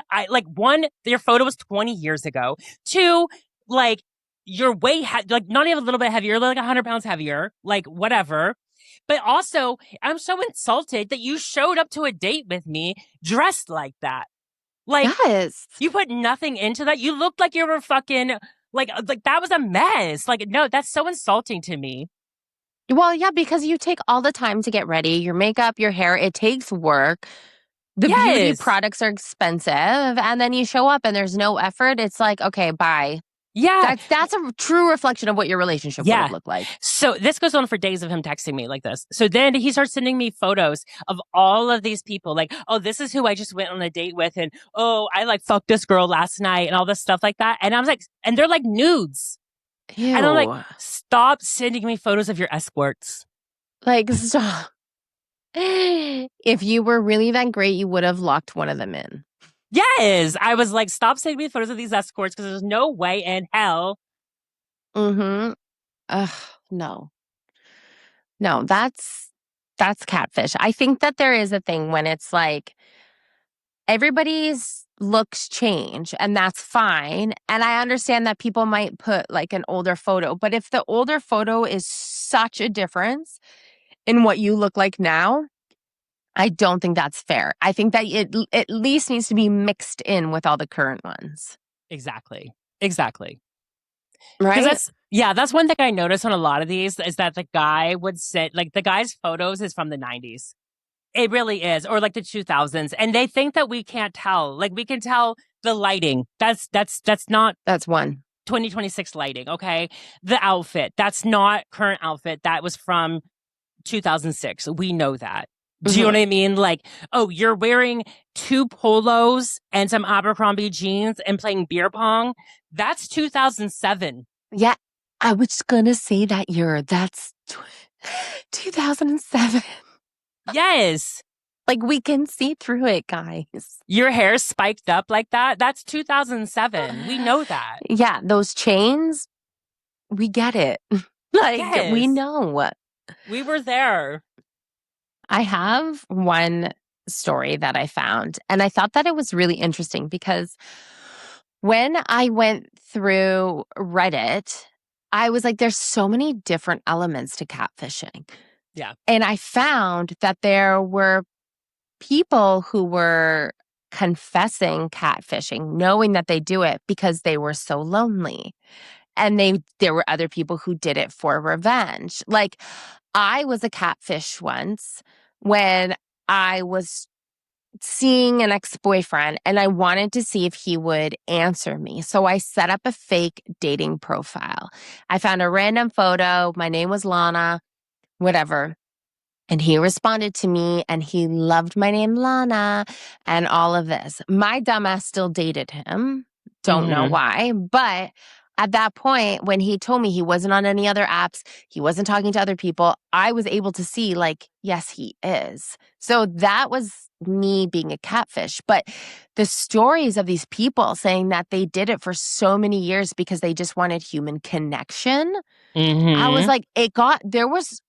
B: your photo was 20 years ago. Two, like, you're not even a little bit heavier, like 100 pounds heavier, like whatever. But also, I'm so insulted that you showed up to a date with me dressed like that. Like,
C: yes.
B: You put nothing into that. You looked like you were fucking, like that was a mess. Like, no, that's so insulting to me.
C: Well, yeah, because you take all the time to get ready, your makeup, your hair, it takes work. The beauty products are expensive. And then you show up and there's no effort. It's like, okay, bye.
B: Yeah.
C: That's a true reflection of what your relationship would look like.
B: So this goes on for days of him texting me like this. So then he starts sending me photos of all of these people. Like, oh, this is who I just went on a date with. And, oh, I like fucked this girl last night and all this stuff like that. And I was like, and they're like nudes.
C: Ew.
B: And I'm like, stop sending me photos of your escorts.
C: Like, stop. If you were really that great, you would have locked one of them in.
B: Yes. I was like, stop sending me photos of these escorts because there's no way in hell.
C: Mm-hmm. No. No, that's catfish. I think that there is a thing when it's like everybody's looks change and that's fine. And I understand that people might put like an older photo, but if the older photo is such a difference in what you look like now, I don't think that's fair. I think that it at least needs to be mixed in with all the current ones.
B: Exactly.
C: Right?
B: That's one thing I noticed on a lot of these is that the guy would say, like, the guy's photos is from the 90s. It really is. Or like the 2000s. And they think that we can't tell. Like, we can tell the lighting. That's not...
C: That's one.
B: 2026 lighting, okay? The outfit. That's not current outfit. That was from 2006. We know that. Do you know what I mean? Like, oh, you're wearing 2 polos and some Abercrombie jeans and playing beer pong. That's 2007.
C: Yeah, I was gonna say that year. That's 2007.
B: Yes.
C: Like, we can see through it, guys.
B: Your hair spiked up like that. That's 2007. We know that.
C: Yeah, those chains, we get it. Like, we
B: Yes.
C: know.
B: We were there.
C: I have one story that I found, and I thought that it was really interesting because when I went through Reddit, I was like, there's so many different elements to catfishing.
B: Yeah.
C: And I found that there were people who were confessing catfishing, knowing that they do it because they were so lonely. And there were other people who did it for revenge. Like, I was a catfish once when I was seeing an ex-boyfriend and I wanted to see if he would answer me. So I set up a fake dating profile. I found a random photo. My name was Lana, whatever. And he responded to me and he loved my name, Lana, and all of this. My dumbass still dated him. Don't know why. But at that point, when he told me he wasn't on any other apps, he wasn't talking to other people, I was able to see, like, yes, he is. So that was me being a catfish. But the stories of these people saying that they did it for so many years because they just wanted human connection. I was like,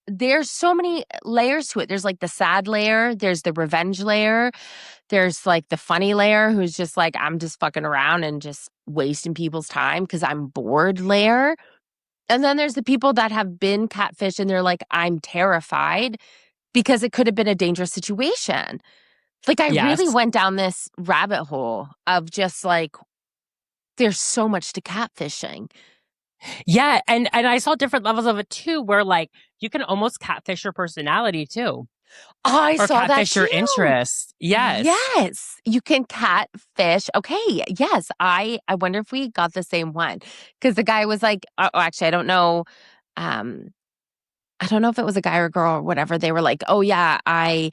C: there's so many layers to it. There's like the sad layer, there's the revenge layer, there's like the funny layer who's just like, I'm just fucking around and just wasting people's time because I'm bored layer. And then there's the people that have been catfished and they're like, I'm terrified because it could have been a dangerous situation. Like, I really went down this rabbit hole of just like, there's so much to catfishing.
B: Yeah, and I saw different levels of it too, where like you can almost catfish your personality too.
C: I
B: or
C: saw that
B: catfish your
C: too.
B: interest. Yes.
C: Yes. You can catfish. Okay. Yes. I wonder if we got the same one. Because the guy was like, oh, actually, I don't know. I don't know if it was a guy or a girl or whatever. They were like, oh, yeah, I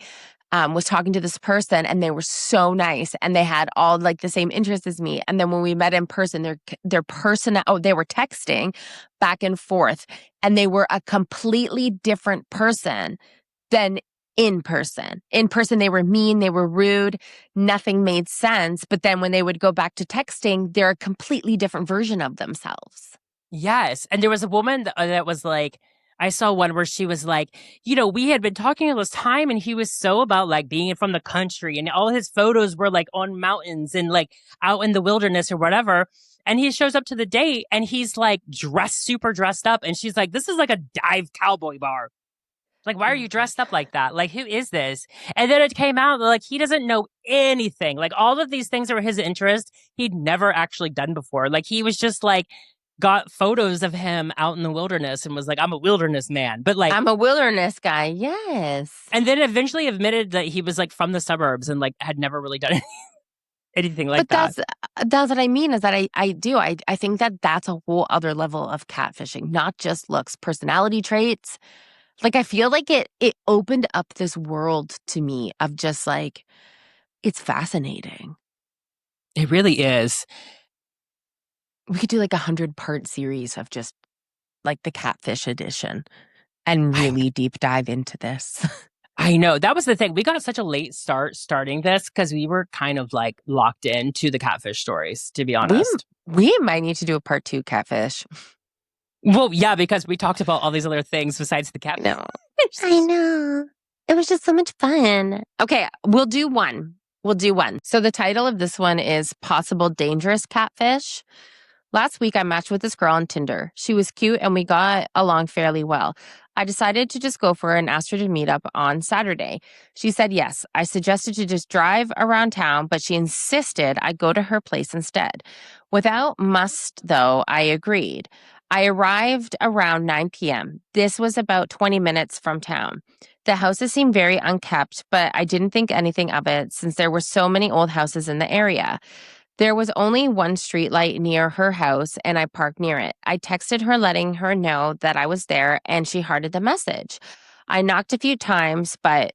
C: was talking to this person and they were so nice and they had all like the same interests as me. And then when we met in person, they were texting back and forth and they were a completely different person than in person. In person, they were mean, they were rude, nothing made sense. But then when they would go back to texting, they're a completely different version of themselves.
B: Yes. And there was a woman that was like, I saw one where she was like, we had been talking all this time and he was so about like being from the country and all his photos were like on mountains and like out in the wilderness or whatever. And he shows up to the date and he's like super dressed up. And she's like, this is like a dive cowboy bar. Like, why are you dressed up like that? Like, who is this? And then it came out like he doesn't know anything. Like all of these things that were his interest, he'd never actually done before. Like he was just like, got photos of him out in the wilderness and was like, I'm a wilderness man. But like,
C: I'm a wilderness guy. Yes.
B: And then eventually admitted that he was like from the suburbs and like had never really done anything like that.
C: But that's what I mean is that I think that that's a whole other level of catfishing, not just looks, personality traits. Like, I feel like it opened up this world to me of just like, it's fascinating.
B: It really is.
C: We could do like 100-part series of just like the catfish edition and really deep dive into this.
B: I know. That was the thing. We got such a late start starting this because we were kind of like locked into the catfish stories, to be honest.
C: We might need to do a part 2 catfish.
B: Well, yeah, because we talked about all these other things besides the catfish.
C: No. I know. It was just so much fun. Okay, we'll do one. So the title of this one is Possible Dangerous Catfish. Last week, I matched with this girl on Tinder. She was cute and we got along fairly well. I decided to just go for her and asked her to meet up on Saturday. She said yes. I suggested to just drive around town, but she insisted I go to her place instead. Without must, though, I agreed. I arrived around 9 p.m. This was about 20 minutes from town. The houses seemed very unkept, but I didn't think anything of it since there were so many old houses in the area. There was only one streetlight near her house, and I parked near it. I texted her letting her know that I was there, and she hearted the message. I knocked a few times, but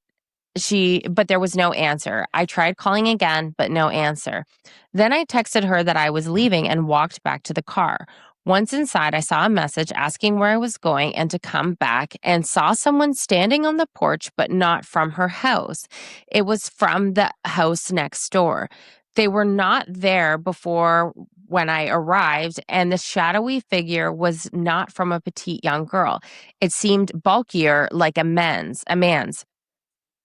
C: there was no answer. I tried calling again, but no answer. Then I texted her that I was leaving and walked back to the car. Once inside, I saw a message asking where I was going and to come back, and saw someone standing on the porch, but not from her house. It was from the house next door. They were not there before when I arrived, and the shadowy figure was not from a petite young girl. It seemed bulkier, like a man's.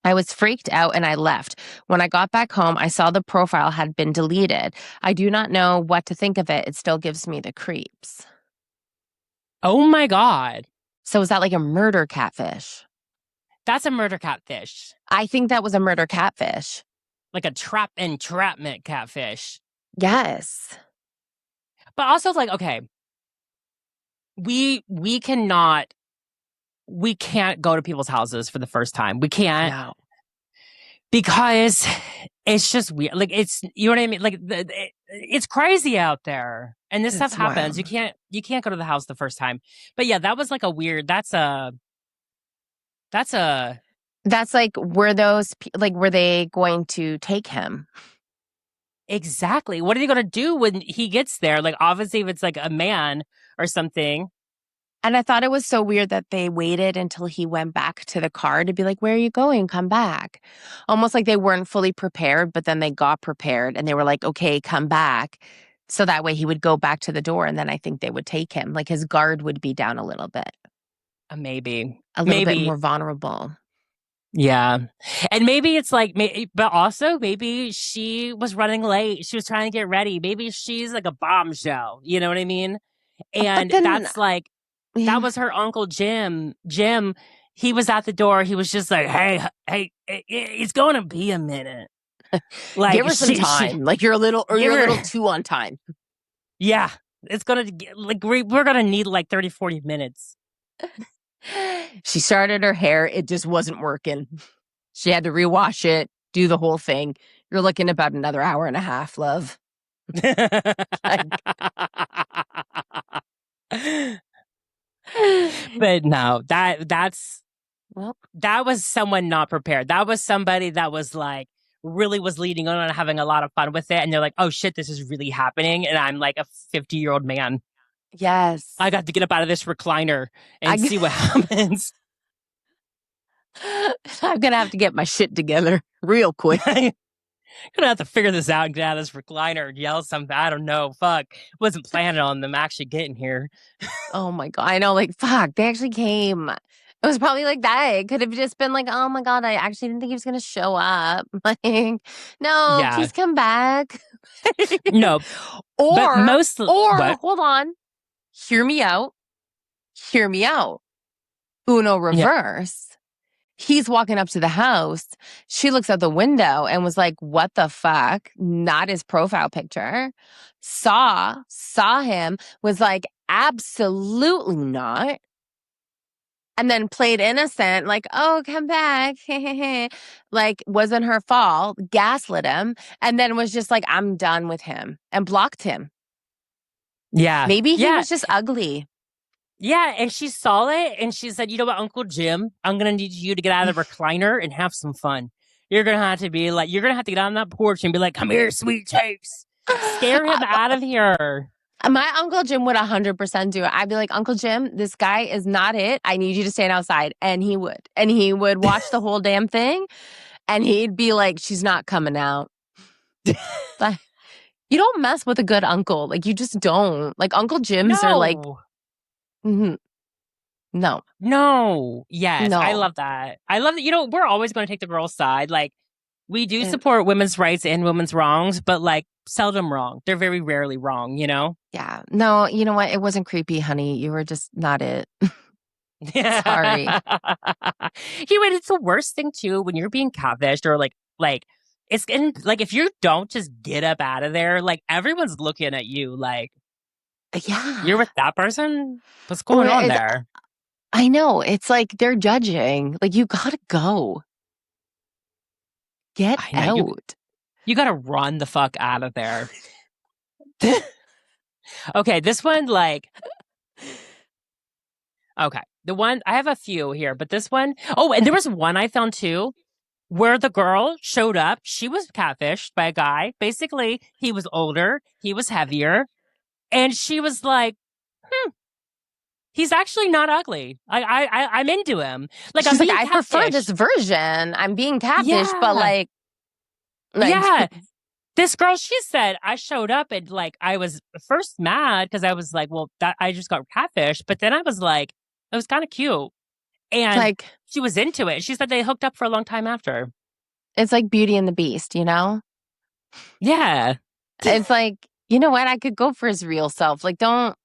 C: I was freaked out and I left. When I got back home, I saw the profile had been deleted. I do not know what to think of it. It still gives me the creeps.
B: Oh my God.
C: So is that like a murder catfish?
B: That's a murder catfish.
C: I think that was a murder catfish.
B: Like a entrapment catfish.
C: Yes.
B: But also, like, okay, we can't go to people's houses for the first time. We can't.
C: No.
B: Because it's just weird. Like, it's, you know what I mean? Like, it's crazy out there. And this stuff happens.
C: Wild.
B: You can't go to the house the first time. But yeah, that was like a weird, that's
C: like, were they going to take him?
B: exactly. What are they going to do when he gets there? Like, obviously, if it's like a man or something.
C: And I thought it was so weird that they waited until he went back to the car to be like, where are you going? Come back. Almost like they weren't fully prepared, but then they got prepared and they were like, okay, come back. So that way he would go back to the door and then I think they would take him. Like his guard would be down a little bit.
B: Maybe.
C: A little bit more vulnerable.
B: Yeah. And maybe it's like, but also maybe she was running late. She was trying to get ready. Maybe she's like a bombshell. You know what I mean? And that's like, that was her Uncle Jim. Jim, he was at the door. He was just like, hey, it's going to be a minute. Like,
C: give her some time. Like you're a little too on time.
B: Yeah. It's going to, like, we're going to need like 30, 40 minutes.
C: She started her hair. It just wasn't working. She had to rewash it, do the whole thing. You're looking about another hour and a half, love.
B: But no, that was someone not prepared. That was somebody that was like really was leading on and having a lot of fun with it. And they're like, oh shit, this is really happening. And I'm like a 50-year-old man.
C: Yes.
B: I got to get up out of this recliner and see what happens.
C: I'm going to have to get my shit together real quick.
B: I'm gonna have to figure this out and get out of this recliner and yell something. I don't know. Fuck. Wasn't planning on them actually getting here.
C: Oh my God. I know, like, fuck, they actually came. It was probably like that. It could have just been like, oh my God, I actually didn't think he was going to show up. Like, no,
B: Yeah.
C: please come back.
B: No.
C: Or,
B: what?
C: hold on. Hear me out. Uno reverse. Yeah. He's walking up to the house. She looks out the window and was like, what the fuck? Not his profile picture. Saw him, was like, absolutely not. And then played innocent, like, oh, come back. Like, wasn't her fault, gaslit him, and then was just like, I'm done with him, and blocked him.
B: Yeah.
C: Maybe he was just ugly.
B: Yeah, and she saw it, and she said, you know what, Uncle Jim, I'm going to need you to get out of the recliner and have some fun. You're going to have to get on that porch and be like, come here, sweet cakes. Scare him out of here.
C: My Uncle Jim would 100% do it. I'd be like, Uncle Jim, this guy is not it. I need you to stand outside. And he would. And he would watch the whole damn thing. And he'd be like, she's not coming out. But you don't mess with a good uncle. Like, you just don't. Like, Uncle Jims are like... Mm-hmm. No.
B: Yes. No. I love that. You know, we're always going to take the girl's side. Like, we do support women's rights and women's wrongs, but like seldom wrong. They're very rarely wrong, you know?
C: Yeah. No, you know what? It wasn't creepy, honey. You were just not it. Sorry.
B: It's the worst thing too when you're being catfished or like it's getting like if you don't just get up out of there, like everyone's looking at you like,
C: yeah,
B: you're with that person? What's going on there?
C: I know. It's like they're judging. Like, you gotta go. Get out.
B: You gotta run the fuck out of there. Okay, this one, like... Okay, the one... I have a few here, but this one... Oh, and there was one I found, too, where the girl showed up. She was catfished by a guy. Basically, he was older. He was heavier. And she was like, He's actually not ugly. I'm into him. Like,
C: She's
B: I'm
C: like,
B: being
C: I prefer
B: catfished.
C: this version. I'm being catfished, but
B: Yeah.
C: like
B: Yeah. This girl, she said, I showed up and like I was first mad because I was like, well, that I just got catfished. But then I was like, it was kind of cute. And
C: like
B: she was into it. She said they hooked up for a long time after.
C: it's like Beauty and the Beast, you know?
B: Yeah.
C: It's like, you know what? I could go for his real self. Like, don't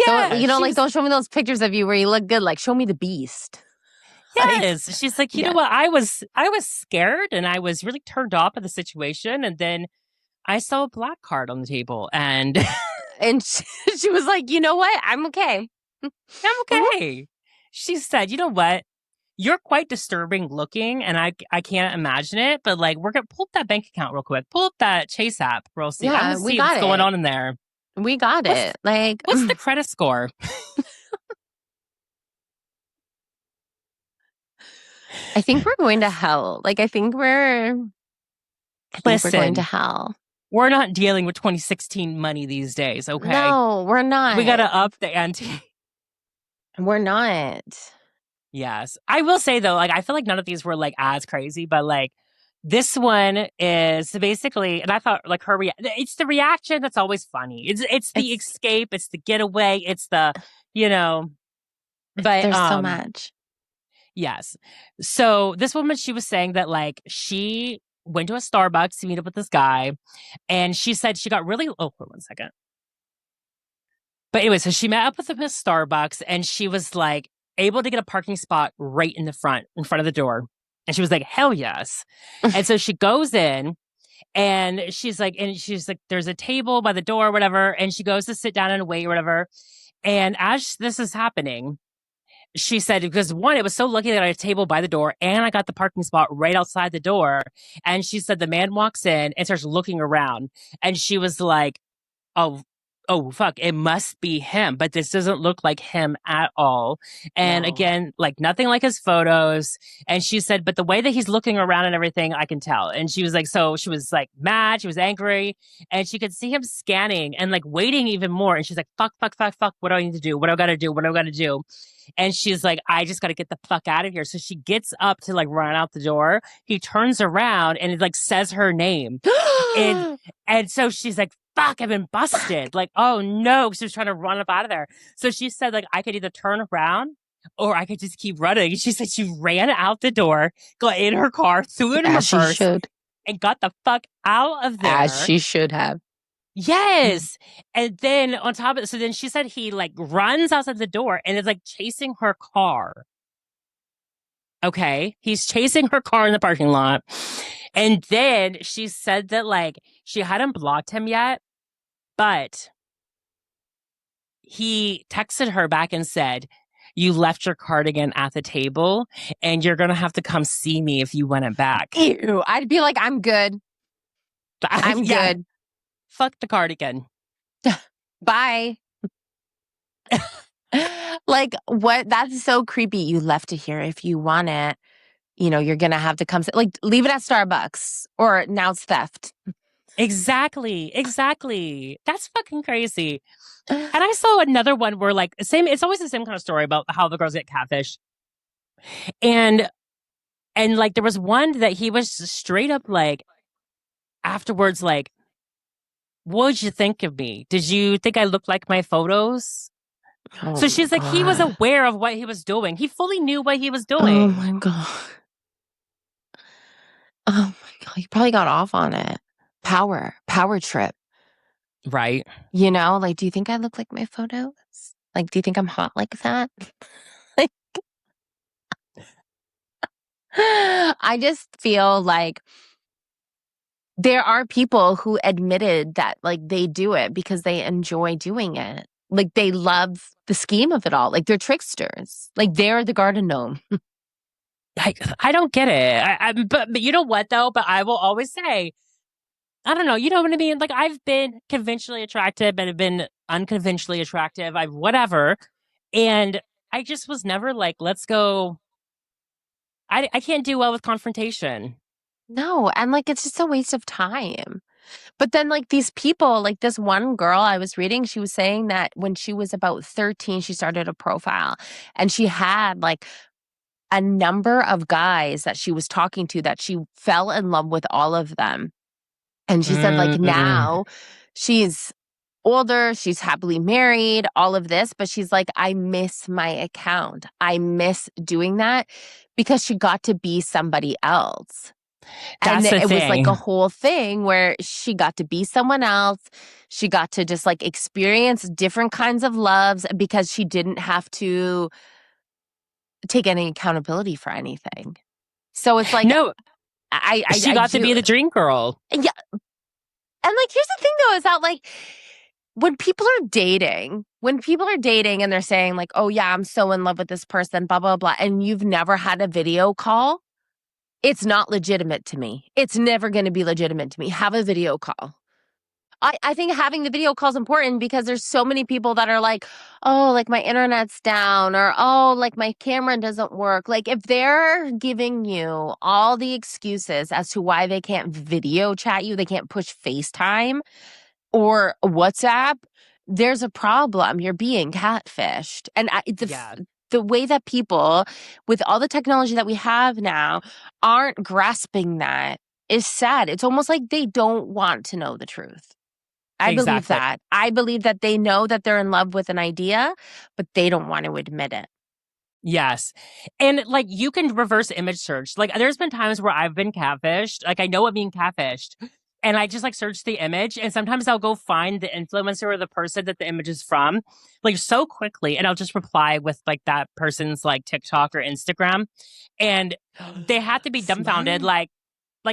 B: Yeah. She was,
C: don't show me those pictures of you where you look good. Like, show me the beast. Like,
B: yes. She's like, you
C: yeah.
B: know what? I was scared and I was really turned off at the situation. And then I saw a black card on the table and
C: And she was like, you know what? I'm okay.
B: I'm okay. She said, you know what? You're quite disturbing looking, and I can't imagine it. But like, we're gonna pull up that bank account real quick. Pull up that Chase app, real see. I
C: Yeah,
B: want to
C: we
B: see
C: got
B: what's going
C: it.
B: on in there.
C: We got it. Like,
B: What's the credit score?
C: I think we're going to hell. Like, I think we're going to
B: Listen,
C: hell.
B: we're not dealing with 2016 money these days. Okay,
C: No, we're not.
B: we gotta up the ante.
C: We're not.
B: Yes, I will say though, like I feel like none of these were like as crazy, but like this one is basically, and I thought like it's the reaction that's always funny. It's the escape, it's the getaway, it's the But
C: There's so much.
B: Yes. So this woman, she was saying that like she went to a Starbucks to meet up with this guy, and she said she got really. Oh, hold on 1 second. But anyway, so she met up with him at Starbucks, and she was like able to get a parking spot right in front of the door, and she was like, "Hell yes!" And so she goes in, and she's like, "There's a table by the door, or whatever," and she goes to sit down and wait, or whatever. And as this is happening, she said, because one, it was so lucky that I had a table by the door and I got the parking spot right outside the door. And she said the man walks in and starts looking around. And she was like, oh, fuck, it must be him. But this doesn't look like him at all. And
C: No.
B: again, like nothing like his photos. And she said, but the way that he's looking around and everything, I can tell. And she was like, so she was like mad, she was angry, and she could see him scanning and like waiting even more. And she's like, fuck, fuck, fuck, fuck. What do I need to do? What do I got to do? What do I got to do? And she's like, I just got to get the fuck out of here. So she gets up to like run out the door. He turns around and it like says her name. and so she's like, fuck, I've been busted. Like, oh no. She was trying to run up out of there. So she said, like, I could either turn around or I could just keep running. She said she ran out the door, got in her car, threw it in her purse, and got the fuck out of there.
C: As she should have.
B: Yes. And then on top of it, so then she said he like runs outside the door and is like chasing her car. Okay. He's chasing her car in the parking lot. And then she said that like she hadn't blocked him yet, but he texted her back and said, you left your cardigan at the table and you're going to have to come see me if you want it back.
C: Ew. I'd be like, I'm good. I'm good.
B: Fuck the cardigan.
C: Bye. Like, what? That's so creepy. You left it here. If you want it, you're going to have to come. Like, leave it at Starbucks or now it's theft.
B: Exactly. That's fucking crazy. And I saw another one where like it's always the same kind of story about how the girls get catfish. And like there was one that he was straight up like afterwards like, what did you think of me? Did you think I looked like my photos?
C: Oh,
B: so she's like, he was aware of what he was doing. He fully knew what he was doing.
C: Oh my God. Oh my God. He probably got off on it. Power trip.
B: Right.
C: Like, do you think I look like my photos? Like, do you think I'm hot like that? Like, I just feel like there are people who admitted that like they do it because they enjoy doing it. Like they love the scheme of it all. Like they're tricksters. Like they're the garden gnome.
B: I don't get it. But you know what though? But I will always say, I don't know. You know what I mean? Like I've been conventionally attractive and have been unconventionally attractive. I've whatever. And I just was never like, let's go. I can't do well with confrontation.
C: No. And like, it's just a waste of time. But then like these people, like this one girl I was reading, she was saying that when she was about 13, she started a profile and she had like a number of guys that she was talking to that she fell in love with all of them. And she said like now she's older, she's happily married, all of this, but she's like, I miss my account. I miss doing that because she got to be somebody else. And
B: That's the
C: it was like
B: thing.
C: a whole thing where she got to be someone else. She got to just like experience different kinds of loves because she didn't have to take any accountability for anything. So it's like,
B: No, she
C: I
B: got to
C: do.
B: be the dream girl.
C: Yeah. And like, here's the thing though, is that like, when people are dating and they're saying like, oh yeah, I'm so in love with this person, blah, blah, blah, and you've never had a video call, it's not legitimate to me. It's never going to be legitimate to me. Have a video call. I think having the video call is important because there's so many people that are like, oh, like my internet's down or, oh, like my camera doesn't work. Like if they're giving you all the excuses as to why they can't video chat you, they can't push FaceTime or WhatsApp, there's a problem. You're being catfished. And the way that people, with all the technology that we have now, aren't grasping that is sad. It's almost like they don't want to know the truth. I believe
B: Exactly.
C: that. I believe that they know that they're in love with an idea, but they don't want to admit it.
B: Yes. And like you can reverse image search. Like there's been times where I've been catfished. Like I know I'm being catfished. And I just like search the image and sometimes I'll go find the influencer or the person that the image is from like so quickly and I'll just reply with like that person's like TikTok or Instagram. And they have to be dumbfounded like,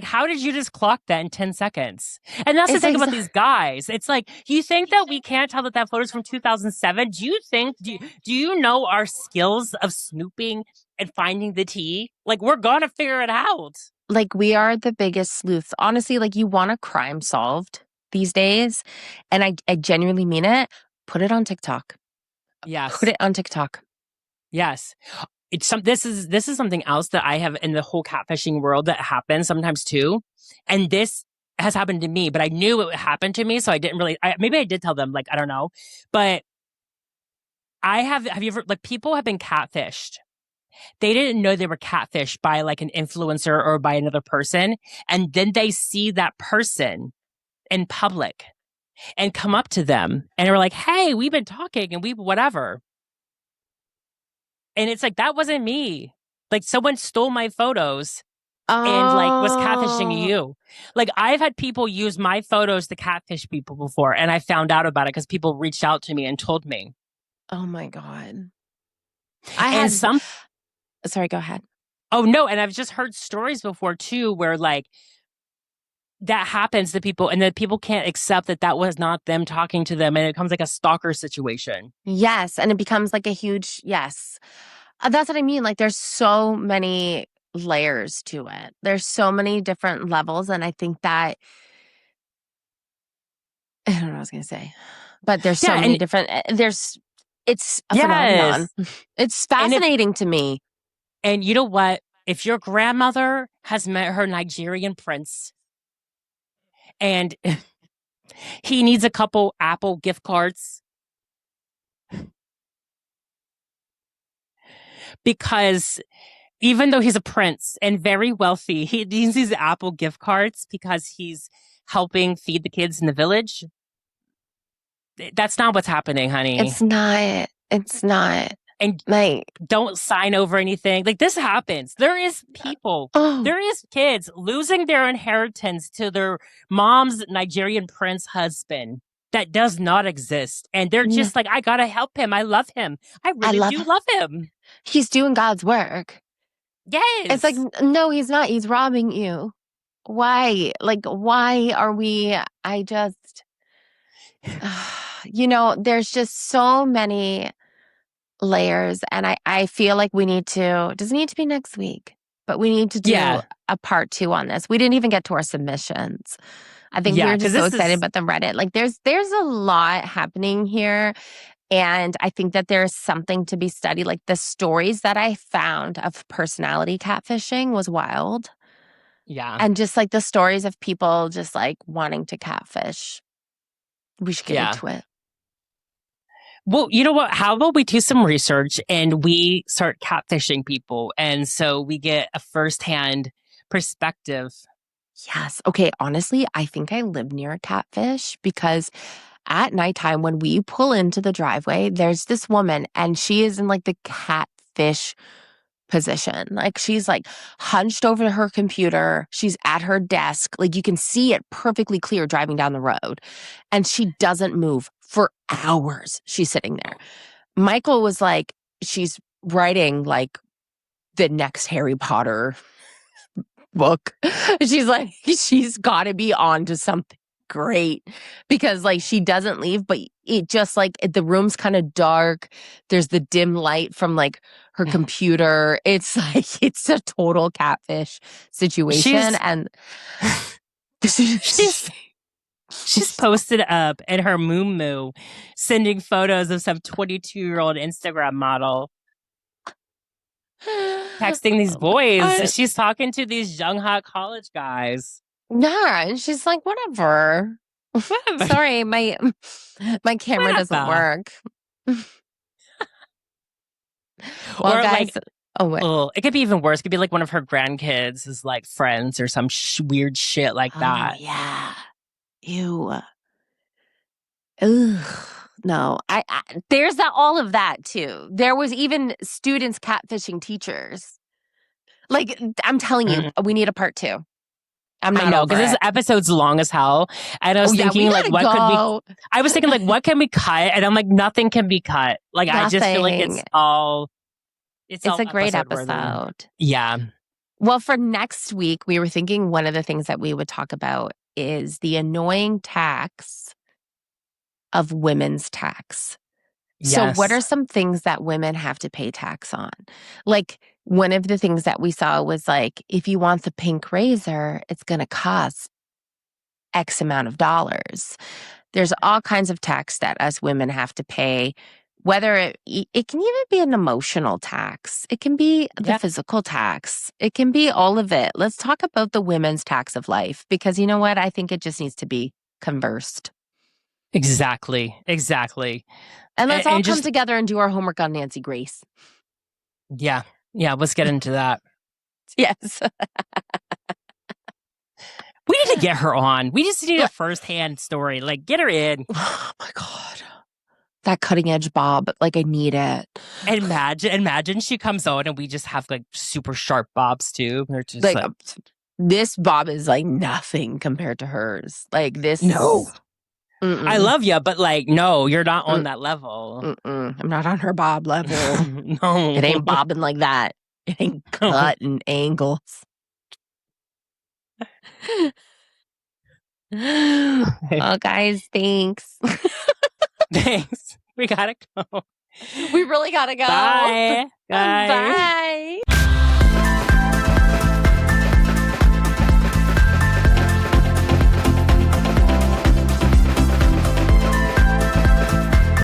B: how did you just clock that in 10 seconds? And that's the thing about these guys. It's like, you think that we can't tell that that photo is from 2007? Do you know our skills of snooping and finding the tea? Like, we're gonna figure it out.
C: Like, we are the biggest sleuths. Honestly, like, you want a crime solved these days. And I genuinely mean it. Put it on TikTok.
B: Yes.
C: Put it on TikTok.
B: Yes. This is something else that I have in the whole catfishing world that happens sometimes too. And this has happened to me, but I knew it would happen to me. So I didn't really, maybe I did tell them, like, I don't know, but have you ever, like people have been catfished. They didn't know they were catfished by like an influencer or by another person. And then they see that person in public and come up to them and are like, hey, we've been talking and whatever. And it's like, that wasn't me. Like someone stole my photos and like was catfishing you. Like I've had people use my photos to catfish people before. And I found out about it because people reached out to me and told me.
C: Oh my God. Sorry, go ahead.
B: Oh no. And I've just heard stories before too, where like that happens to people and then people can't accept that that was not them talking to them. And it becomes like a stalker situation.
C: Yes. And it becomes like a huge, yes. That's what I mean. Like there's so many layers to it. There's so many different levels. And I think that, I don't know what I was going to say, but there's so many different, it's a phenomenon. It's fascinating to me.
B: And you know what? If your grandmother has met her Nigerian prince and he needs a couple Apple gift cards because even though he's a prince and very wealthy, he needs these Apple gift cards because he's helping feed the kids in the village. That's not what's happening, honey.
C: It's not.
B: And
C: like,
B: don't sign over anything. Like this happens. There is people, there is kids losing their inheritance to their mom's Nigerian prince husband. That does not exist. And they're just like, I gotta help him. I love him. I really do love him.
C: He's doing God's work.
B: Yes.
C: It's like, no, he's not. He's robbing you. Why? Like, why are we, there's just so many layers. And I feel like we need to, it doesn't need to be next week, but we need to do a part 2 on this. We didn't even get to our submissions. I think we were just so excited about the Reddit. Like there's a lot happening here. And I think that there's something to be studied. Like the stories that I found of personality catfishing was wild.
B: Yeah.
C: And just like the stories of people just like wanting to catfish. We should get into it.
B: Well, you know what? How about we do some research and we start catfishing people? And so we get a firsthand perspective.
C: Yes. Okay. Honestly, I think I live near a catfish because at nighttime, when we pull into the driveway, there's this woman and she is in like the catfish position. Like she's like hunched over her computer. She's at her desk. Like you can see it perfectly clear driving down the road. And she doesn't move for hours. She's sitting there. Michael was like, she's writing like the next Harry Potter book. She's like, she's got to be on to something great because like she doesn't leave, but it just like the room's kind of dark. There's the dim light from like her computer. It's like it's a total catfish situation. And
B: she's posted up in her moo sending photos of some 22-year-old Instagram model texting these boys. She's talking to these young hot college guys.
C: Yeah, and she's like, whatever. Sorry, my camera doesn't work. Well,
B: or
C: guys,
B: like, it could be even worse. It could be like one of her grandkids is like friends or some weird shit like that.
C: Yeah. Ew. Ugh. No, I there's all of that too. There was even students catfishing teachers. Like, I'm telling you, we need a part 2.
B: I know, because this episode's long as hell. And I was thinking, like, what could we... I was thinking, like, what can we cut? And I'm like, nothing can be cut. Like, nothing. I just feel like it's all... It's
C: a great episode.
B: Yeah.
C: Well, for next week, we were thinking one of the things that we would talk about is the annoying tax of women's tax.
B: Yes.
C: So what are some things that women have to pay tax on? Like one of the things that we saw was like, if you want the pink razor, it's going to cost X amount of dollars. There's all kinds of tax that us women have to pay, whether it can even be an emotional tax. It can be the physical tax. It can be all of it. Let's talk about the women's tax of life because you know what? I think it just needs to be conversed.
B: Exactly.
C: And let's all come together and do our homework on Nancy Grace.
B: Yeah, let's get into that.
C: Yes.
B: We need to get her on. We just need a first-hand story. Like, get her in.
C: Oh, my God. That cutting edge bob. Like, I need it.
B: Imagine she comes on and we just have, like, super sharp bobs, too. They're just like
C: this bob is, like, nothing compared to hers. Like, this.
B: No. I love you, but, like, no, you're not on that level.
C: I'm not on her bob level.
B: No.
C: It ain't bobbing like that. It ain't cutting angles. Oh, guys, thanks.
B: Thanks. We gotta go.
C: We really gotta go.
B: Bye. Bye.